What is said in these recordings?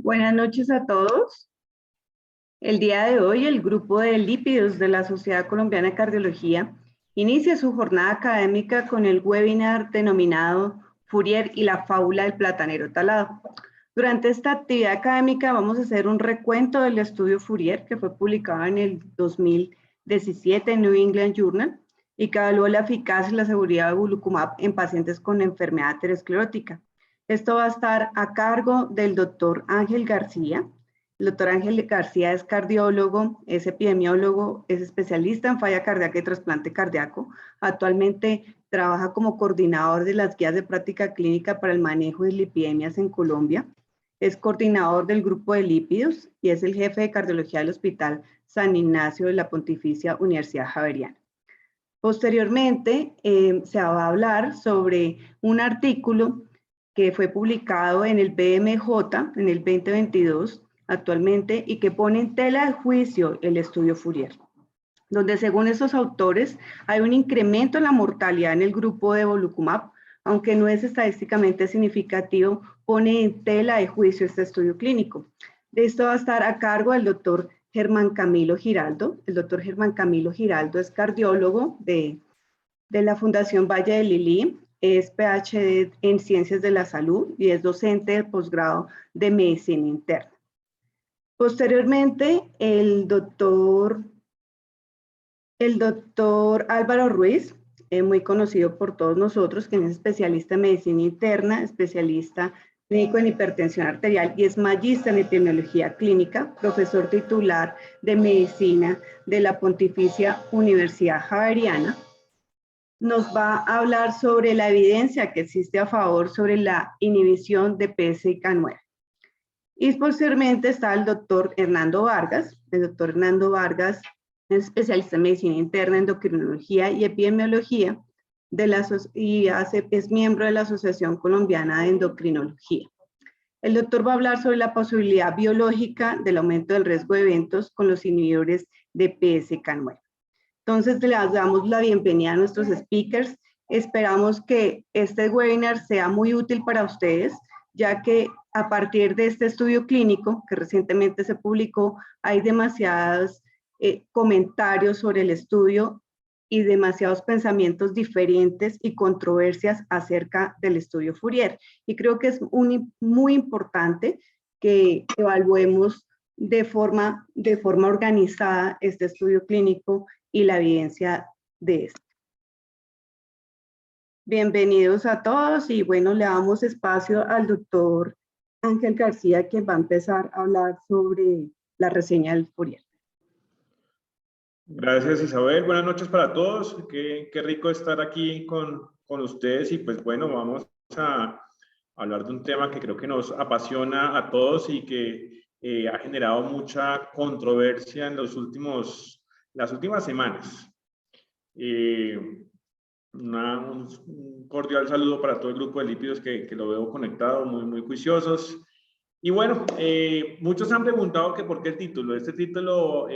Buenas noches a todos. El día de hoy, el grupo de lípidos de la Sociedad Colombiana de Cardiología inicia su jornada académica con el webinar denominado Fourier y la fábula del platanero talado. Durante esta actividad académica vamos a hacer un recuento del estudio Fourier que fue publicado en el 2017 en New England Journal y que evaluó la eficacia y la seguridad de Evolocumab en pacientes con enfermedad aterosclerótica. Esto va a estar a cargo del doctor Ángel García. El doctor Ángel García es cardiólogo, es epidemiólogo, es especialista en falla cardíaca y trasplante cardíaco. Actualmente trabaja como coordinador de las guías de práctica clínica para el manejo de lipidemias en Colombia. Es coordinador del grupo de lípidos y es el jefe de cardiología del Hospital San Ignacio de la Pontificia Universidad Javeriana. Posteriormente, se va a hablar sobre un artículo que fue publicado en el BMJ en el 2022 actualmente y que pone en tela de juicio el estudio Fourier, donde según esos autores hay un incremento en la mortalidad en el grupo de Evolocumab, aunque no es estadísticamente significativo, pone en tela de juicio este estudio clínico. De esto va a estar a cargo el doctor Germán Camilo Giraldo. El doctor Germán Camilo Giraldo es cardiólogo de la Fundación Valle de Lilí, es PhD en Ciencias de la Salud y es docente del posgrado de Medicina Interna. Posteriormente, el doctor Álvaro Ruiz, muy conocido por todos nosotros, que es especialista en Medicina Interna, especialista médico en hipertensión arterial y es magíster en epidemiología clínica, profesor titular de Medicina de la Pontificia Universidad Javeriana. Nos va a hablar sobre la evidencia que existe a favor sobre la inhibición de PSK9. Y posteriormente está el doctor Hernando Vargas. El doctor Hernando Vargas es especialista en medicina interna, endocrinología y epidemiología y es miembro de la Asociación Colombiana de Endocrinología. El doctor va a hablar sobre la posibilidad biológica del aumento del riesgo de eventos con los inhibidores de PSK9. Entonces, les damos la bienvenida a nuestros speakers. Esperamos que este webinar sea muy útil para ustedes, ya que a partir de este estudio clínico que recientemente se publicó, hay demasiados comentarios sobre el estudio y demasiados pensamientos diferentes y controversias acerca del estudio Fourier. Y creo que es muy importante que evaluemos de forma organizada este estudio clínico y la evidencia de esto. Bienvenidos a todos y bueno, le damos espacio al doctor Ángel García, que va a empezar a hablar sobre la reseña del Fourier. Gracias, Isabel. Buenas noches para todos. Qué rico estar aquí con ustedes y pues bueno, vamos a hablar de un tema que creo que nos apasiona a todos y que ha generado mucha controversia en las últimas semanas. Un cordial saludo para todo el grupo de lípidos que lo veo conectado, muy juiciosos. Y bueno, muchos han preguntado que por qué el título. Este título,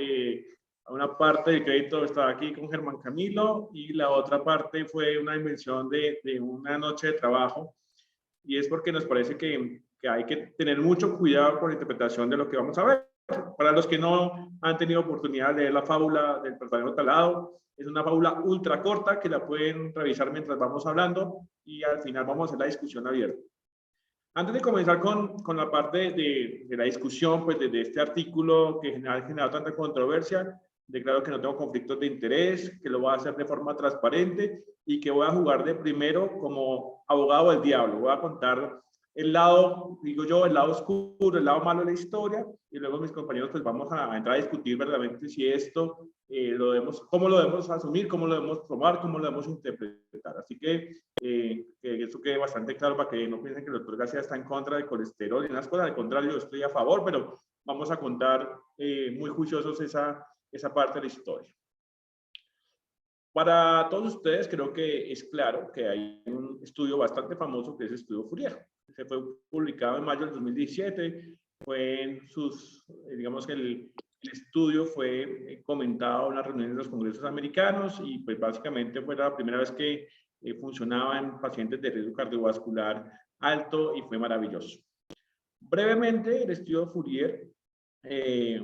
una parte del crédito estaba aquí con Germán Camilo y la otra parte fue una invención de una noche de trabajo. Y es porque nos parece que hay que tener mucho cuidado con la interpretación de lo que vamos a ver. Para los que no han tenido oportunidad de leer la fábula del platanero talado, es una fábula ultra corta que la pueden revisar mientras vamos hablando y al final vamos a hacer la discusión abierta. Antes de comenzar con la parte de la discusión, pues de este artículo que ha generado tanta controversia, declaro que no tengo conflictos de interés, que lo voy a hacer de forma transparente y que voy a jugar de primero como abogado del diablo. Voy a contar el lado, digo yo, el lado oscuro, el lado malo de la historia, y luego mis compañeros pues vamos a entrar a discutir verdaderamente si esto cómo lo debemos asumir, cómo lo debemos tomar, cómo lo debemos interpretar. Así que eso quede bastante claro para que no piensen que el doctor García está en contra del colesterol y unas cosas. Al contrario, yo estoy a favor, pero vamos a contar muy juiciosos esa parte de la historia. Para todos ustedes creo que es claro que hay un estudio bastante famoso que es el estudio Fourier. Se fue publicado en mayo del 2017, fue en digamos que el estudio fue comentado en las reuniones de los congresos americanos y pues básicamente fue la primera vez que funcionaba en pacientes de riesgo cardiovascular alto y fue maravilloso. Brevemente, el estudio Fourier,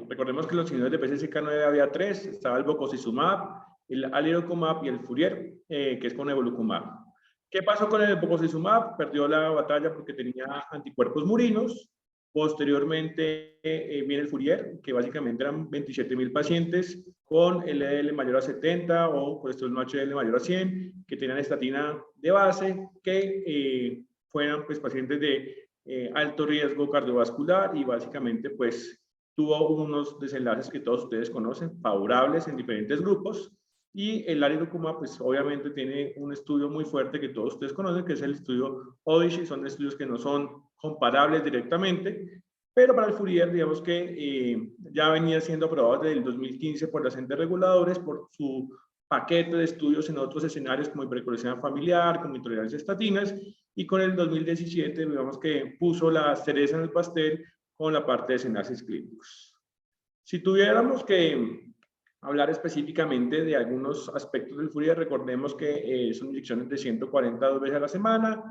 recordemos que los inhibidores de PCSK9 había 3, estaba el bococizumab, el alirocumab y el Fourier, que es con evolocumab. ¿Qué pasó con el bococizumab? Perdió la batalla porque tenía anticuerpos murinos. Posteriormente viene el Fourier, que básicamente eran 27.000 pacientes con LDL mayor a 70 o colesterol no HDL mayor a 100, que tenían estatina de base, que fueran pues, pacientes de alto riesgo cardiovascular y básicamente pues tuvo unos desenlaces que todos ustedes conocen, favorables en diferentes grupos. Y el alirocumab, pues obviamente tiene un estudio muy fuerte que todos ustedes conocen, que es el estudio Odyssey. Son estudios que no son comparables directamente, pero para el Fourier, digamos que ya venía siendo aprobado desde el 2015 por los entes reguladores, por su paquete de estudios en otros escenarios como hipercolesterolemia familiar, como intolerancia a estatinas, y con el 2017, digamos que puso la cereza en el pastel con la parte de desenlaces clínicos. Si tuviéramos que hablar específicamente de algunos aspectos del Fourier, recordemos que son inyecciones de 142 veces a la semana,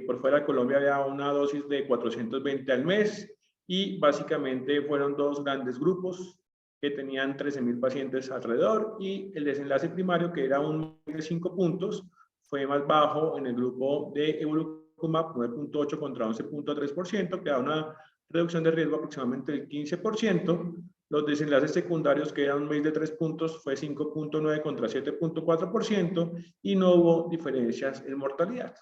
por fuera de Colombia había una dosis de 420 al mes y básicamente fueron dos grandes grupos que tenían 13.000 pacientes alrededor y el desenlace primario, que era un de 5 puntos, fue más bajo en el grupo de evolocumab, 9.8 contra 11.3%, que da una reducción de riesgo aproximadamente del 15%. Los desenlaces secundarios, que eran un mes de 3 puntos, fue 5.9 contra 7.4% y no hubo diferencias en mortalidad.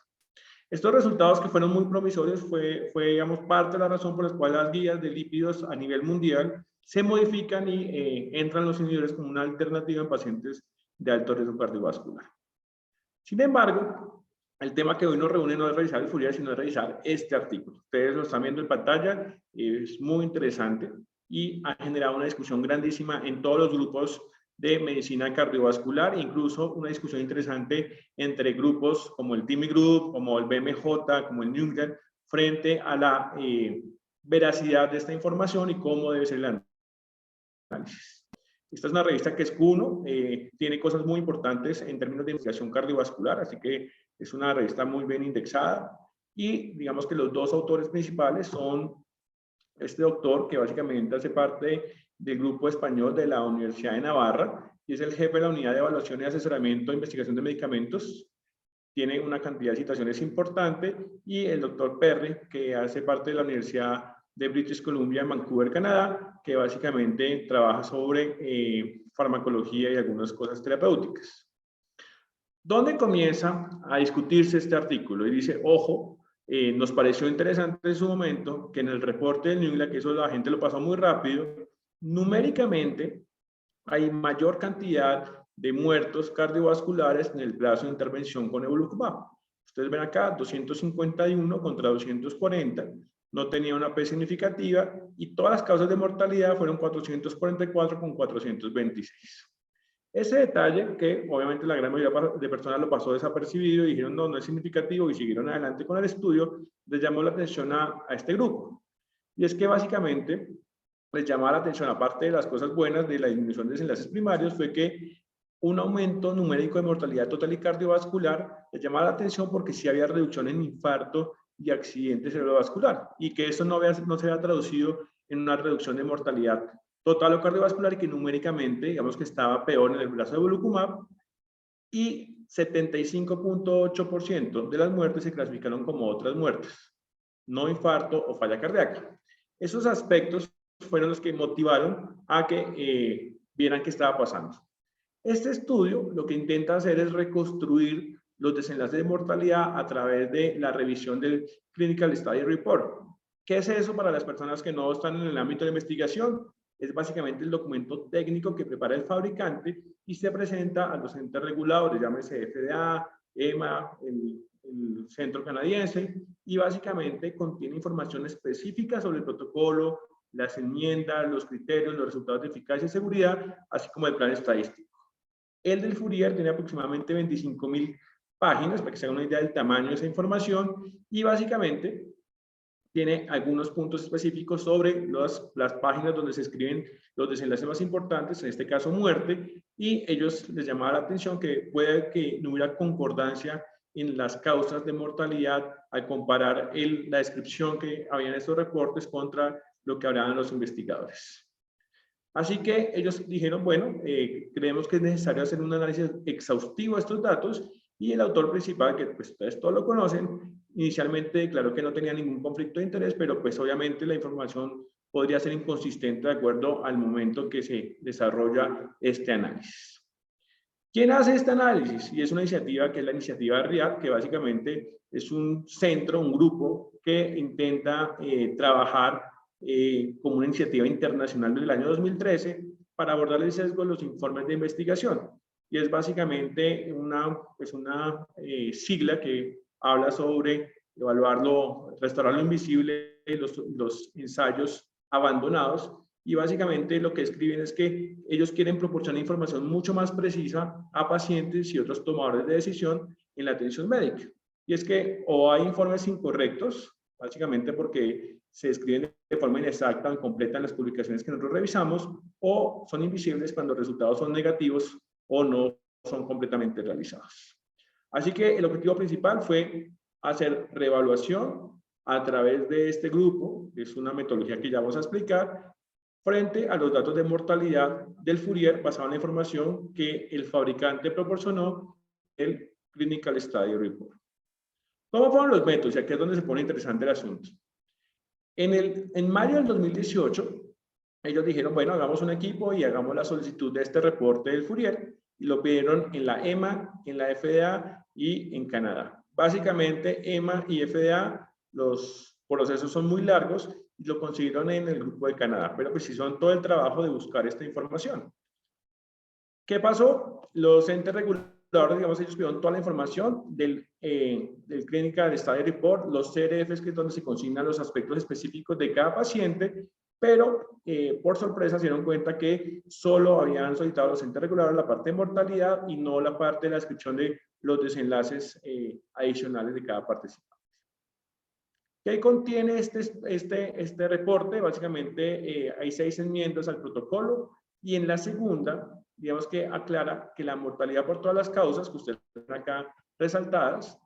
Estos resultados, que fueron muy promisorios, fue digamos, parte de la razón por la cual las guías de lípidos a nivel mundial se modifican y entran los inhibidores como una alternativa en pacientes de alto riesgo cardiovascular. Sin embargo, el tema que hoy nos reúne no es revisar el Fourier, sino es revisar este artículo. Ustedes lo están viendo en pantalla, es muy interesante y ha generado una discusión grandísima en todos los grupos de medicina cardiovascular, incluso una discusión interesante entre grupos como el TIMI Group, como el BMJ, como el New England, frente a la veracidad de esta información y cómo debe ser el análisis. Esta es una revista que es Q1, tiene cosas muy importantes en términos de investigación cardiovascular, así que es una revista muy bien indexada y digamos que los dos autores principales son este doctor que básicamente hace parte del grupo español de la Universidad de Navarra y es el jefe de la unidad de evaluación y asesoramiento e investigación de medicamentos. Tiene una cantidad de citaciones importante y el doctor Perry, que hace parte de la Universidad de British Columbia en Vancouver, Canadá, que básicamente trabaja sobre farmacología y algunas cosas terapéuticas. ¿Dónde comienza a discutirse este artículo? Y dice, ojo, nos pareció interesante en su momento que en el reporte del New England, que eso la gente lo pasó muy rápido, numéricamente hay mayor cantidad de muertos cardiovasculares en el plazo de intervención con evolocumab. Ustedes ven acá, 251 contra 240, no tenía una P significativa y todas las causas de mortalidad fueron 444 con 426. Ese detalle, que obviamente la gran mayoría de personas lo pasó desapercibido y dijeron no es significativo y siguieron adelante con el estudio, les llamó la atención a este grupo. Y es que básicamente les llamaba la atención, aparte de las cosas buenas de la disminución de desenlaces primarios, fue que un aumento numérico de mortalidad total y cardiovascular les llamaba la atención porque sí había reducción en infarto y accidente cerebrovascular y que eso no se había traducido en una reducción de mortalidad total o cardiovascular y que numéricamente, digamos que estaba peor en el brazo de evolocumab y 75.8% de las muertes se clasificaron como otras muertes, no infarto o falla cardíaca. Esos aspectos fueron los que motivaron a que vieran qué estaba pasando. Este estudio lo que intenta hacer es reconstruir los desenlaces de mortalidad a través de la revisión del Clinical Study Report. ¿Qué es eso para las personas que no están en el ámbito de investigación? Es básicamente el documento técnico que prepara el fabricante y se presenta a los entes reguladores, llámese FDA, EMA, el centro canadiense, y básicamente contiene información específica sobre el protocolo, las enmiendas, los criterios, los resultados de eficacia y seguridad, así como el plan estadístico. El del Fourier tiene aproximadamente 25.000 páginas, para que se hagan una idea del tamaño de esa información, y básicamente tiene algunos puntos específicos sobre las páginas donde se escriben los desenlaces más importantes, en este caso muerte, y ellos les llamaba la atención que puede que no hubiera concordancia en las causas de mortalidad al comparar la descripción que había en estos reportes contra lo que hablaban los investigadores. Así que ellos dijeron, bueno, creemos que es necesario hacer un análisis exhaustivo de estos datos, y el autor principal, que pues ustedes todos lo conocen, inicialmente declaró que no tenía ningún conflicto de interés, pero pues obviamente la información podría ser inconsistente de acuerdo al momento que se desarrolla este análisis. ¿Quién hace este análisis? Y es una iniciativa que es la iniciativa RIAD, que básicamente es un centro, un grupo que intenta trabajar como una iniciativa internacional desde el año 2013 para abordar el sesgo de los informes de investigación. Y es básicamente una sigla que habla sobre restaurar lo invisible, los ensayos abandonados. Y básicamente lo que escriben es que ellos quieren proporcionar información mucho más precisa a pacientes y otros tomadores de decisión en la atención médica. Y es que o hay informes incorrectos, básicamente porque se escriben de forma inexacta o incompleta en las publicaciones que nosotros revisamos, o son invisibles cuando los resultados son negativos o no son completamente realizados. Así que el objetivo principal fue hacer reevaluación a través de este grupo, que es una metodología que ya vamos a explicar, frente a los datos de mortalidad del Fourier basado en la información que el fabricante proporcionó, el Clinical Study Report. ¿Cómo fueron los métodos? Y aquí es donde se pone interesante el asunto. En mayo del 2018, ellos dijeron, bueno, hagamos un equipo y hagamos la solicitud de este reporte del Fourier, y lo pidieron en la EMA, en la FDA y en Canadá. Básicamente, EMA y FDA, los procesos son muy largos y lo consiguieron en el grupo de Canadá, pero pues hicieron todo el trabajo de buscar esta información. ¿Qué pasó? Los entes reguladores, digamos, ellos pidieron toda la información del Clinical Study Report, los CRFs, que es donde se consignan los aspectos específicos de cada paciente, pero por sorpresa se dieron cuenta que solo habían solicitado los entes reguladores la parte de mortalidad y no la parte de la descripción de los desenlaces adicionales de cada participante. ¿Qué contiene este reporte? Básicamente hay 6 enmiendas al protocolo, y en la segunda, digamos que aclara que la mortalidad por todas las causas que ustedes ven acá resaltadas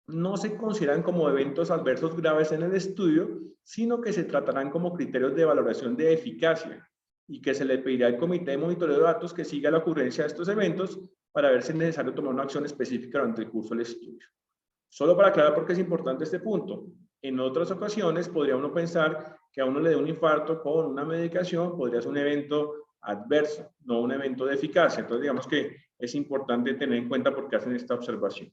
no se consideran como eventos adversos graves en el estudio, sino que se tratarán como criterios de valoración de eficacia, y que se le pedirá al comité de monitoreo de datos que siga la ocurrencia de estos eventos para ver si es necesario tomar una acción específica durante el curso del estudio. Solo para aclarar por qué es importante este punto. En otras ocasiones podría uno pensar que a uno le dé un infarto con una medicación, podría ser un evento adverso, no un evento de eficacia. Entonces, digamos que es importante tener en cuenta por qué hacen esta observación.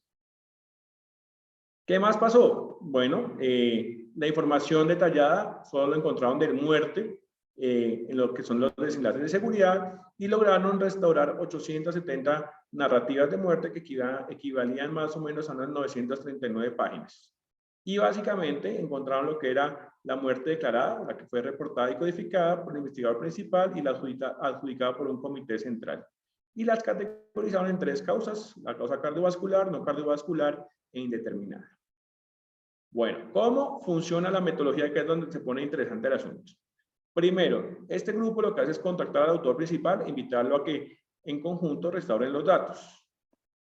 ¿Qué más pasó? Bueno, la información detallada solo encontraron de muerte en lo que son los desenlaces de seguridad, y lograron restaurar 870 narrativas de muerte que equivalían más o menos a unas 939 páginas. Y básicamente encontraron lo que era la muerte declarada, la que fue reportada y codificada por el investigador principal y la adjudicada por un comité central. Y las categorizaron en 3 causas: la causa cardiovascular, no cardiovascular e indeterminada. Bueno, ¿cómo funciona la metodología? Que es donde se pone interesante el asunto. Primero, este grupo lo que hace es contactar al autor principal e invitarlo a que en conjunto restauren los datos.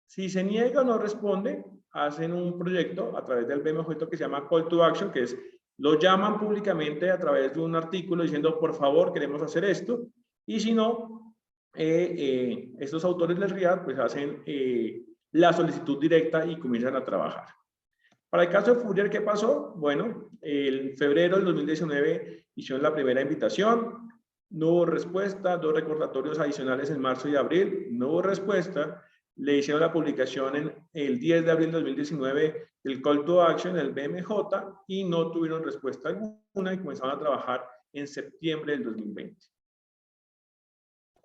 Si se niega o no responde, hacen un proyecto a través del BMJ que se llama Call to Action, que es, lo llaman públicamente a través de un artículo diciendo, por favor, queremos hacer esto. Y si no, estos autores del RIAD pues hacen la solicitud directa y comienzan a trabajar. Para el caso de Fourier, ¿qué pasó? Bueno, en febrero del 2019 hicieron la primera invitación, no hubo respuesta, 2 recordatorios adicionales en marzo y abril, no hubo respuesta. Le hicieron la publicación en el 10 de abril de 2019 del Call to Action, el BMJ, y no tuvieron respuesta alguna y comenzaron a trabajar en septiembre del 2020.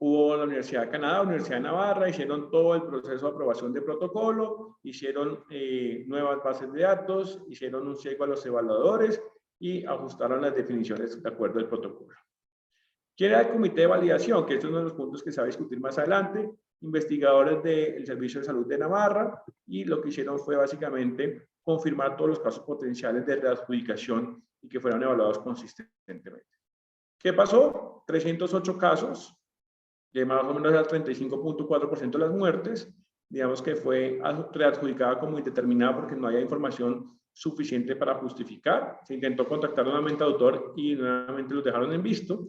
Hubo la Universidad de Canadá, la Universidad de Navarra, hicieron todo el proceso de aprobación de protocolo, hicieron nuevas bases de datos, hicieron un ciego a los evaluadores y ajustaron las definiciones de acuerdo al protocolo. ¿Quién era el comité de validación? Que este es uno de los puntos que se va a discutir más adelante. Investigadores del Servicio de Salud de Navarra, y lo que hicieron fue básicamente confirmar todos los casos potenciales de readjudicación y que fueron evaluados consistentemente. ¿Qué pasó? 308 casos, de más o menos al 35.4% de las muertes, digamos que fue readjudicada como indeterminada porque no había información suficiente para justificar. Se intentó contactar nuevamente al autor y nuevamente los dejaron en visto.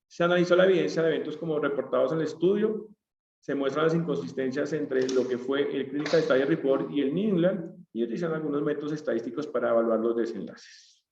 Se analizó la evidencia de eventos como reportados en el estudio. Se muestran las inconsistencias entre lo que fue el Clinical Study Report y el New England y utilizan algunos métodos estadísticos para evaluar los desenlaces.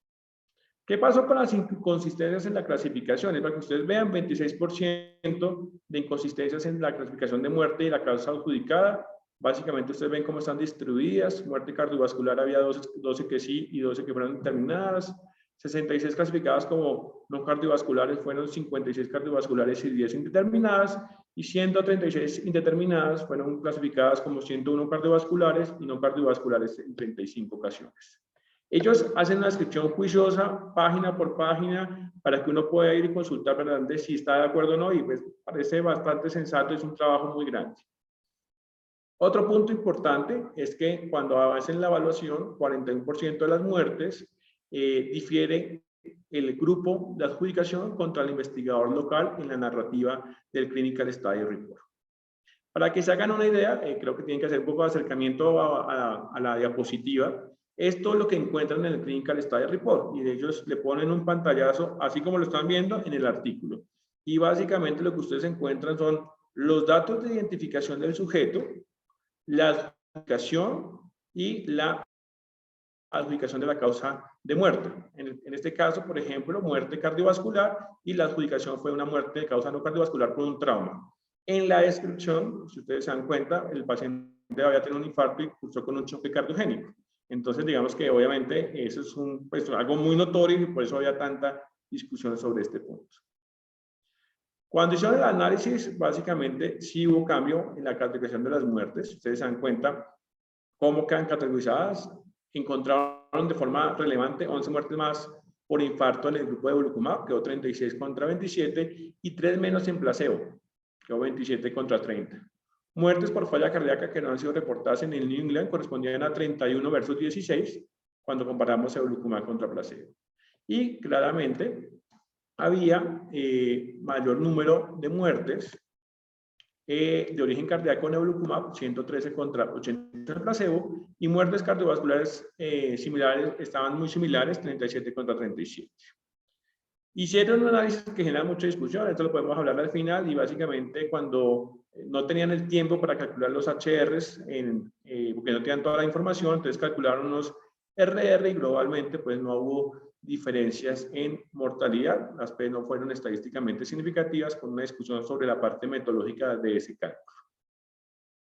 ¿Qué pasó con las inconsistencias en la clasificación? Para que ustedes vean, 26% de inconsistencias en la clasificación de muerte y la causa adjudicada. Básicamente ustedes ven cómo están distribuidas. Muerte cardiovascular había 12 que sí y 12 que fueron determinadas. 66 clasificadas como no cardiovasculares, fueron 56 cardiovasculares y 10 indeterminadas, y 136 indeterminadas fueron clasificadas como 101 cardiovasculares y no cardiovasculares en 35 ocasiones. Ellos hacen una descripción juiciosa, página por página, para que uno pueda ir y consultar verdaderamente si está de acuerdo o no, y pues parece bastante sensato, es un trabajo muy grande. Otro punto importante es que cuando hacen la evaluación, 41% de las muertes difiere el grupo de adjudicación contra el investigador local en la narrativa del Clinical Study Report. Para que se hagan una idea, creo que tienen que hacer un poco de acercamiento a la diapositiva. Esto es lo que encuentran en el Clinical Study Report y ellos le ponen un pantallazo, así como lo están viendo en el artículo. Y básicamente lo que ustedes encuentran son los datos de identificación del sujeto, la adjudicación y la adjudicación de la causa de muerte. En este caso, por ejemplo, muerte cardiovascular, y la adjudicación fue una muerte de causa no cardiovascular por un trauma. En la descripción, si ustedes se dan cuenta, el paciente había tenido un infarto y cursó con un choque cardiogénico. Entonces, digamos que obviamente eso es pues, algo muy notorio y por eso había tanta discusión sobre este punto. Cuando hicieron el análisis, básicamente sí hubo cambio en la categorización de las muertes. Ustedes se dan cuenta cómo quedan categorizadas. Encontraron de forma relevante 11 muertes más por infarto en el grupo de evolocumab, quedó 36 contra 27, y 3 menos en placebo, quedó 27 contra 30. Muertes por falla cardíaca que no han sido reportadas en el New England correspondían a 31 versus 16 cuando comparamos evolocumab contra placebo. Y claramente había mayor número de muertes de origen cardíaco en evolocumab, 113 contra 80 en placebo, y muertes cardiovasculares similares, estaban muy similares, 37 contra 37. Hicieron un análisis que genera mucha discusión, esto lo podemos hablar al final, y básicamente cuando no tenían el tiempo para calcular los HRs, porque no tenían toda la información, entonces calcularon unos RR y globalmente pues no hubo diferencias en mortalidad. Las P no fueron estadísticamente significativas, con una discusión sobre la parte metodológica de ese cálculo.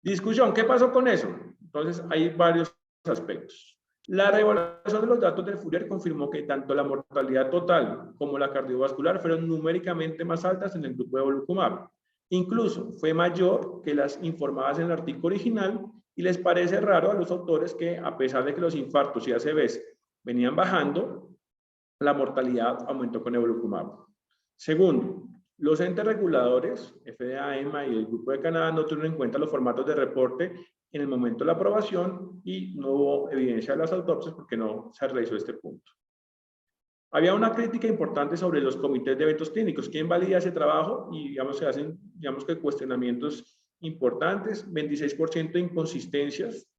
Discusión, ¿qué pasó con eso? Entonces hay varios aspectos. La reevaluación de los datos del Fourier confirmó que tanto la mortalidad total como la cardiovascular fueron numéricamente más altas en el grupo de evolocumab. Incluso fue mayor que las informadas en el artículo original, y les parece raro a los autores que, a pesar de que los infartos y ACVs venían bajando, la mortalidad aumentó con evolocumab. Segundo, los entes reguladores, FDA, EMA y el Grupo de Canadá, no tuvieron en cuenta los formatos de reporte en el momento de la aprobación y no hubo evidencia de las autopsias porque no se realizó este punto. Había una crítica importante sobre los comités de eventos clínicos. ¿Quién valida ese trabajo? Y digamos, se hacen, digamos que cuestionamientos importantes, 26% de inconsistencias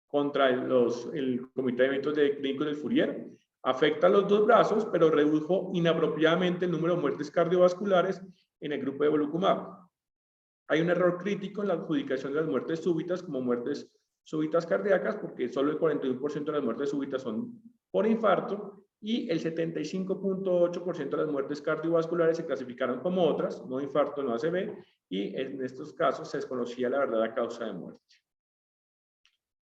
contra el comité de eventos clínicos del Fourier. Afecta a los dos brazos, pero redujo inapropiadamente el número de muertes cardiovasculares en el grupo de evolocumab. Hay un error crítico en la adjudicación de las muertes súbitas como muertes súbitas cardíacas, porque solo el 41% de las muertes súbitas son por infarto, y el 75.8% de las muertes cardiovasculares se clasificaron como otras, no infarto, no ACV, y en estos casos se desconocía la verdadera causa de muerte.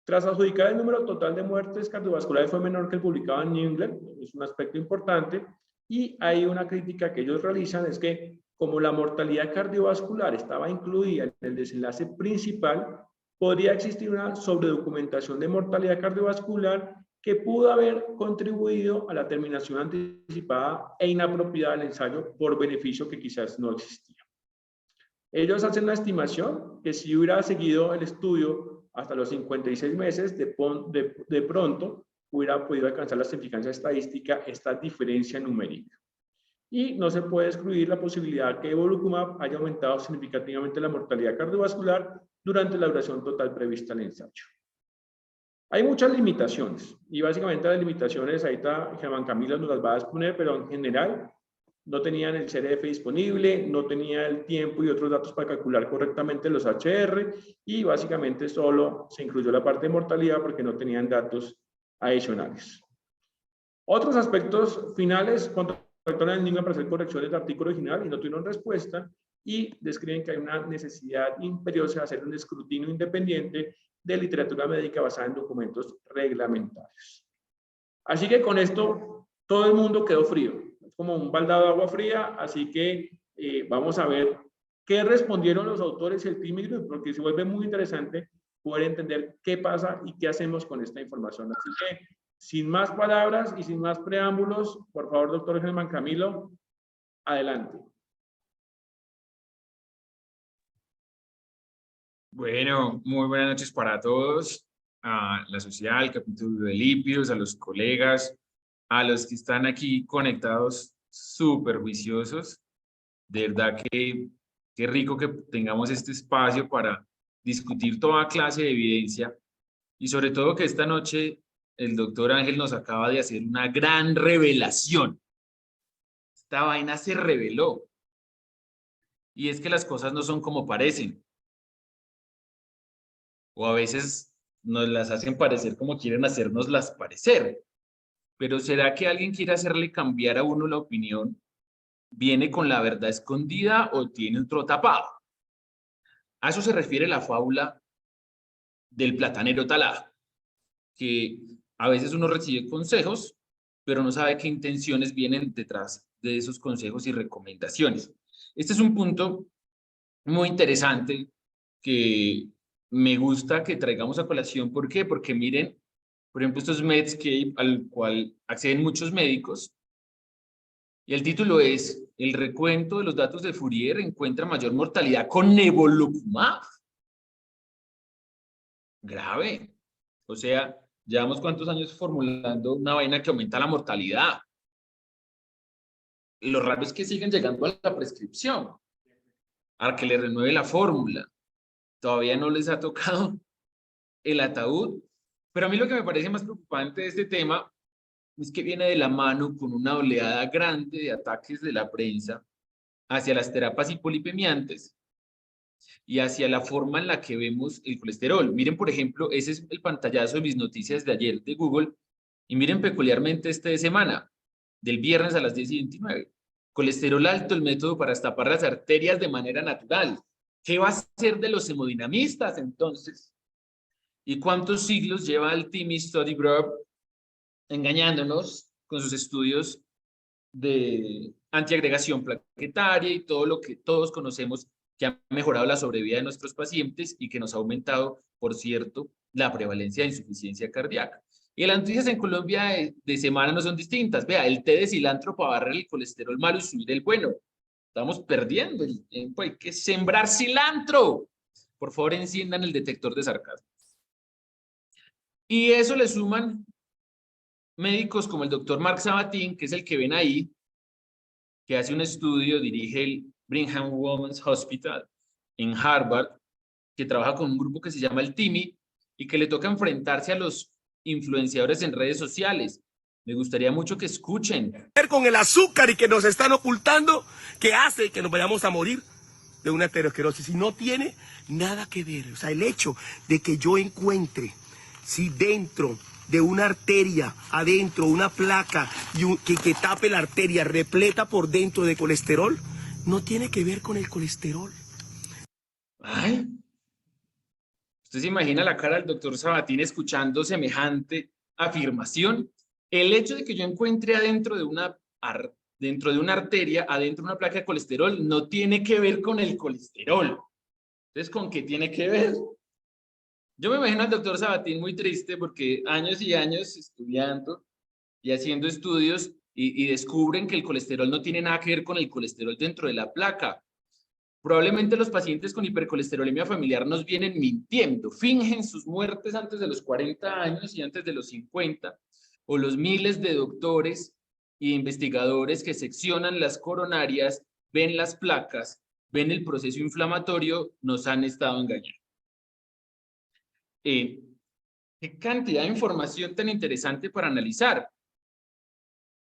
Tras adjudicar el número total de muertes cardiovasculares fue menor que el publicado en New England, es un aspecto importante, y hay una crítica que ellos realizan, es que como la mortalidad cardiovascular estaba incluida en el desenlace principal, podría existir una sobredocumentación de mortalidad cardiovascular que pudo haber contribuido a la terminación anticipada e inapropiada del ensayo por beneficio que quizás no existía. Ellos hacen una estimación que si hubiera seguido el estudio hasta los 56 meses, de pronto hubiera podido alcanzar la significancia estadística esta diferencia numérica. Y no se puede excluir la posibilidad que evolocumab haya aumentado significativamente la mortalidad cardiovascular durante la duración total prevista en el ensayo. Hay muchas limitaciones y básicamente las limitaciones, ahí está Germán Camilo nos las va a exponer, pero en general no tenían el CRF disponible, no tenía el tiempo y otros datos para calcular correctamente los HR y básicamente solo se incluyó la parte de mortalidad porque no tenían datos adicionales. Otros aspectos finales, contactaron al NINGA para hacer correcciones de artículo original y no tuvieron respuesta y describen que hay una necesidad imperiosa de hacer un escrutinio independiente de literatura médica basada en documentos reglamentarios. Así que con esto todo el mundo quedó frío, es como un baldado de agua fría, así que vamos a ver qué respondieron los autores y el team group, porque se vuelve muy interesante poder entender qué pasa y qué hacemos con esta información. Así que, sin más palabras y sin más preámbulos, por favor, doctor Germán Camilo, adelante. Bueno, muy buenas noches para todos, a la sociedad, al capítulo de lípidos, a los colegas, a los que están aquí conectados súper juiciosos. De verdad que qué rico que tengamos este espacio para discutir toda clase de evidencia y sobre todo que esta noche el doctor Ángel nos acaba de hacer una gran revelación. Esta vaina se reveló y es que las cosas no son como parecen. O a veces nos las hacen parecer como quieren hacernoslas parecer. Pero ¿será que alguien quiere hacerle cambiar a uno la opinión? ¿Viene con la verdad escondida o tiene otro tapado? A eso se refiere la fábula del platanero talado, que a veces uno recibe consejos, pero no sabe qué intenciones vienen detrás de esos consejos y recomendaciones. Este es un punto muy interesante que me gusta que traigamos a colación. ¿Por qué? Porque miren, por ejemplo, estos Medscape al cual acceden muchos médicos, y el título es El recuento de los datos de Fourier encuentra mayor mortalidad con Nevolocumab. Grave. O sea, llevamos cuántos años formulando una vaina que aumenta la mortalidad. Lo raro es que siguen llegando a la prescripción, a que le renueve la fórmula. Todavía no les ha tocado el ataúd. Pero a mí lo que me parece más preocupante de este tema es que viene de la mano con una oleada grande de ataques de la prensa hacia las terapias hipolipemiantes y hacia la forma en la que vemos el colesterol. Miren, por ejemplo, ese es el pantallazo de mis noticias de ayer de Google, y miren peculiarmente este de semana, del viernes a las 10:29. Colesterol alto, el método para destapar las arterias de manera natural. ¿Qué va a ser de los hemodinamistas entonces? ¿Y cuántos siglos lleva el Team Study Group engañándonos con sus estudios de antiagregación plaquetaria y todo lo que todos conocemos que ha mejorado la sobrevida de nuestros pacientes y que nos ha aumentado, por cierto, la prevalencia de insuficiencia cardíaca? Y las noticias en Colombia de semana no son distintas. Vea, el té de cilantro para barrer el colesterol malo y subir el bueno. Estamos perdiendo el tiempo, hay que sembrar cilantro. Por favor, enciendan el detector de sarcasmo. Y eso le suman médicos como el doctor Mark Sabatín, que es el que ven ahí, que hace un estudio, dirige el Brigham Women's Hospital en Harvard, que trabaja con un grupo que se llama el TIMI y que le toca enfrentarse a los influenciadores en redes sociales. Me gustaría mucho que escuchen. Con el azúcar y que nos están ocultando, que hace que nos vayamos a morir de una aterosclerosis. Y no tiene nada que ver. O sea, el hecho de que yo encuentre, si dentro de una arteria, adentro, una placa que tape la arteria repleta por dentro de colesterol, no tiene que ver con el colesterol. Ay, ¿usted se imagina la cara del doctor Sabatín escuchando semejante afirmación? El hecho de que yo encuentre dentro de una arteria, adentro de una placa de colesterol, no tiene que ver con el colesterol. Entonces, ¿con qué tiene que ver? Yo me imagino al doctor Sabatín muy triste porque años y años estudiando y haciendo estudios y descubren que el colesterol no tiene nada que ver con el colesterol dentro de la placa. Probablemente los pacientes con hipercolesterolemia familiar nos vienen mintiendo, fingen sus muertes antes de los 40 años y antes de los 50, o los miles de doctores y investigadores que seccionan las coronarias, ven las placas, ven el proceso inflamatorio, nos han estado engañando. qué cantidad de información tan interesante para analizar.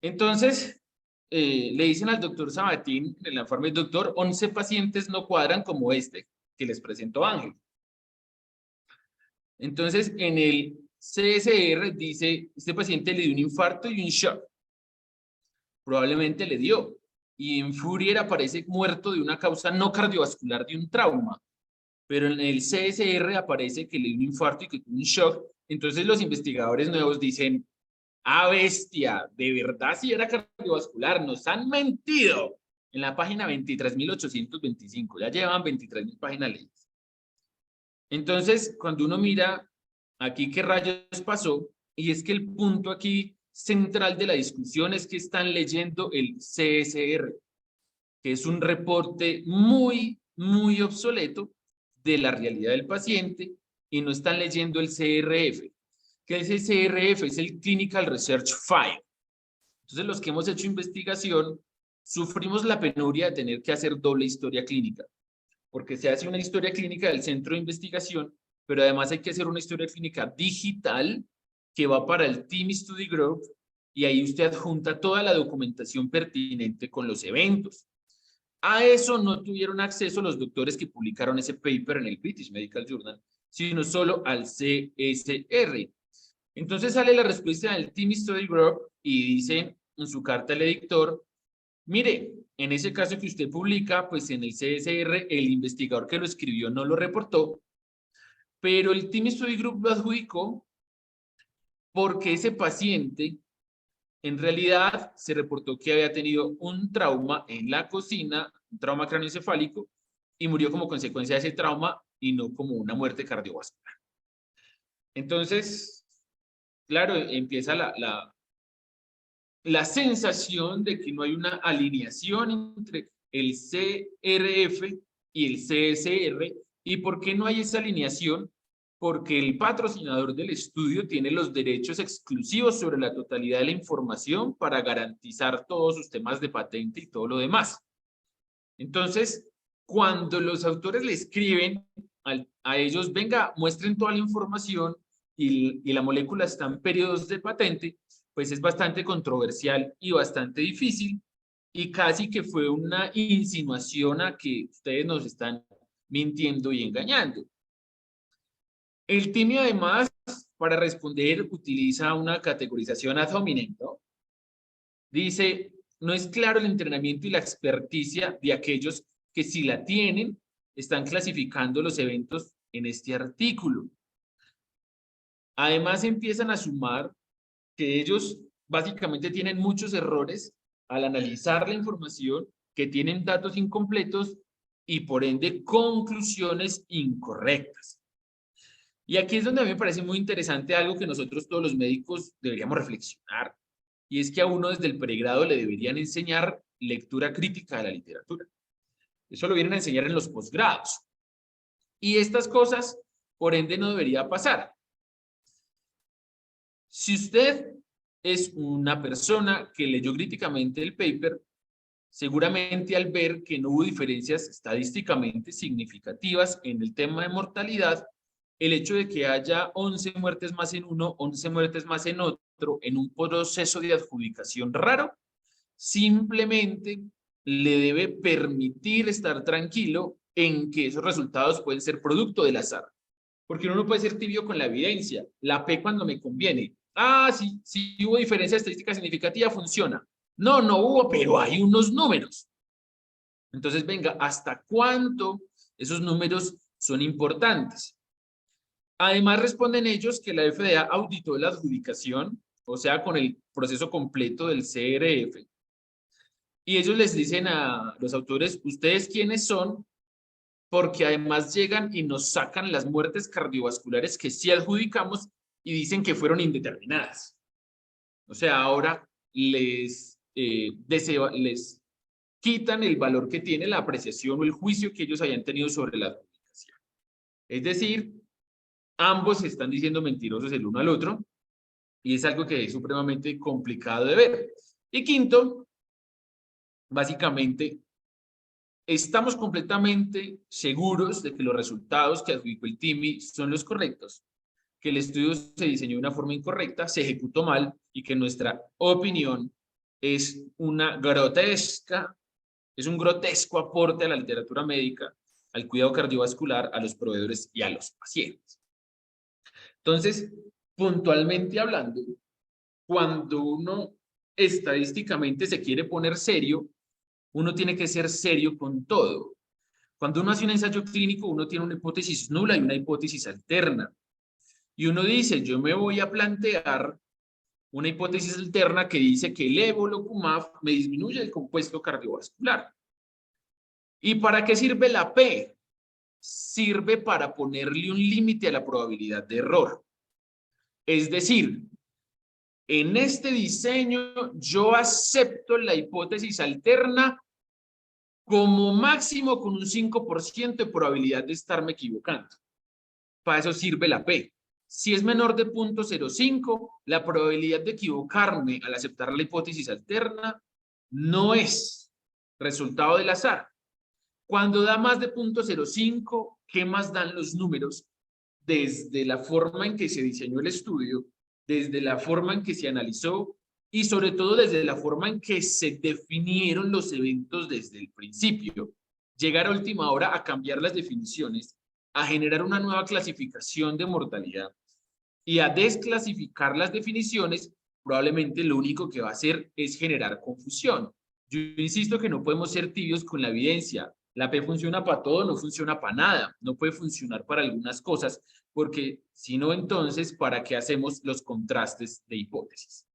Entonces, le dicen al doctor Sabatín en el informe, doctor, 11 pacientes no cuadran como este que les presentó Ángel. Entonces, en el CSR dice, este paciente le dio un infarto y un shock. Probablemente le dio. Y en Fourier aparece muerto de una causa no cardiovascular de un trauma. Pero en el CSR aparece que le dio un infarto y que tuvo un shock. Entonces los investigadores nuevos dicen, ah, bestia, de verdad si era cardiovascular, nos han mentido. En la página 23.825, ya llevan 23.000 páginas leídas. Entonces, cuando uno mira aquí qué rayos pasó, y es que el punto aquí central de la discusión es que están leyendo el CSR, que es un reporte muy, muy obsoleto de la realidad del paciente, y no están leyendo el CRF. ¿Qué es el CRF? Es el Clinical Research File. Entonces, los que hemos hecho investigación, sufrimos la penuria de tener que hacer doble historia clínica, porque se hace una historia clínica del centro de investigación, pero además hay que hacer una historia clínica digital que va para el Team Study Group, y ahí usted adjunta toda la documentación pertinente con los eventos. A eso no tuvieron acceso los doctores que publicaron ese paper en el British Medical Journal, sino solo al CSR. Entonces sale la respuesta del Team Study Group y dice en su carta al editor, mire, en ese caso que usted publica, pues en el CSR el investigador que lo escribió no lo reportó, pero el Team Study Group lo adjudicó porque ese paciente en realidad se reportó que había tenido un trauma en la cocina, un trauma craneoencefálico, y murió como consecuencia de ese trauma y no como una muerte cardiovascular. Entonces, claro, empieza la sensación de que no hay una alineación entre el CRF y el CSR. ¿Y por qué no hay esa alineación? Porque el patrocinador del estudio tiene los derechos exclusivos sobre la totalidad de la información para garantizar todos sus temas de patente y todo lo demás. Entonces, cuando los autores le escriben a ellos, venga, muestren toda la información y la molécula está en periodos de patente, pues es bastante controversial y bastante difícil, y casi que fue una insinuación a que ustedes nos están mintiendo y engañando. El TIMI además, para responder, utiliza una categorización ad hominem, ¿no? Dice, no es claro el entrenamiento y la experticia de aquellos que si la tienen, están clasificando los eventos en este artículo. Además empiezan a sumar que ellos básicamente tienen muchos errores al analizar la información, que tienen datos incompletos y por ende conclusiones incorrectas. Y aquí es donde a mí me parece muy interesante algo que nosotros todos los médicos deberíamos reflexionar, y es que a uno desde el pregrado le deberían enseñar lectura crítica de la literatura. Eso lo vienen a enseñar en los posgrados. Y estas cosas, por ende, no debería pasar. Si usted es una persona que leyó críticamente el paper, seguramente al ver que no hubo diferencias estadísticamente significativas en el tema de mortalidad, el hecho de que haya 11 muertes más en uno, 11 muertes más en otro, en un proceso de adjudicación raro, simplemente le debe permitir estar tranquilo en que esos resultados pueden ser producto del azar. Porque uno no puede ser tibio con la evidencia. La P cuando me conviene. Ah, sí hubo diferencia estadística significativa, funciona. No, no hubo, pero hay unos números. Entonces, venga, ¿hasta cuánto esos números son importantes? Además, responden ellos que la FDA auditó la adjudicación, o sea, con el proceso completo del CRF. Y ellos les dicen a los autores, ¿ustedes quiénes son? Porque además llegan y nos sacan las muertes cardiovasculares que sí adjudicamos y dicen que fueron indeterminadas. O sea, ahora les quitan el valor que tiene la apreciación o el juicio que ellos hayan tenido sobre la adjudicación. Es decir, ambos se están diciendo mentirosos el uno al otro y es algo que es supremamente complicado de ver. Y quinto, básicamente, estamos completamente seguros de que los resultados que adjudicó el TIMI son los correctos. que el estudio se diseñó de una forma incorrecta, se ejecutó mal y que nuestra opinión es un grotesco aporte a la literatura médica, al cuidado cardiovascular, a los proveedores y a los pacientes. Entonces, puntualmente hablando, cuando uno estadísticamente se quiere poner serio, uno tiene que ser serio con todo. Cuando uno hace un ensayo clínico, uno tiene una hipótesis nula y una hipótesis alterna. Y uno dice, yo me voy a plantear una hipótesis alterna que dice que el evolocumab me disminuye el compuesto cardiovascular. ¿Y para qué sirve la P? Sirve para ponerle un límite a la probabilidad de error. Es decir, en este diseño yo acepto la hipótesis alterna como máximo con un 5% de probabilidad de estarme equivocando. Para eso sirve la P. Si es menor de 0.05, la probabilidad de equivocarme al aceptar la hipótesis alterna no es resultado del azar. Cuando da más de 0.05, ¿qué más dan los números? Desde la forma en que se diseñó el estudio, desde la forma en que se analizó y sobre todo desde la forma en que se definieron los eventos desde el principio. Llegar a última hora a cambiar las definiciones, a generar una nueva clasificación de mortalidad y a desclasificar las definiciones, probablemente lo único que va a hacer es generar confusión. Yo insisto que no podemos ser tibios con la evidencia. La P funciona para todo, no funciona para nada. No puede funcionar para algunas cosas, porque si no, entonces, ¿para qué hacemos los contrastes de hipótesis?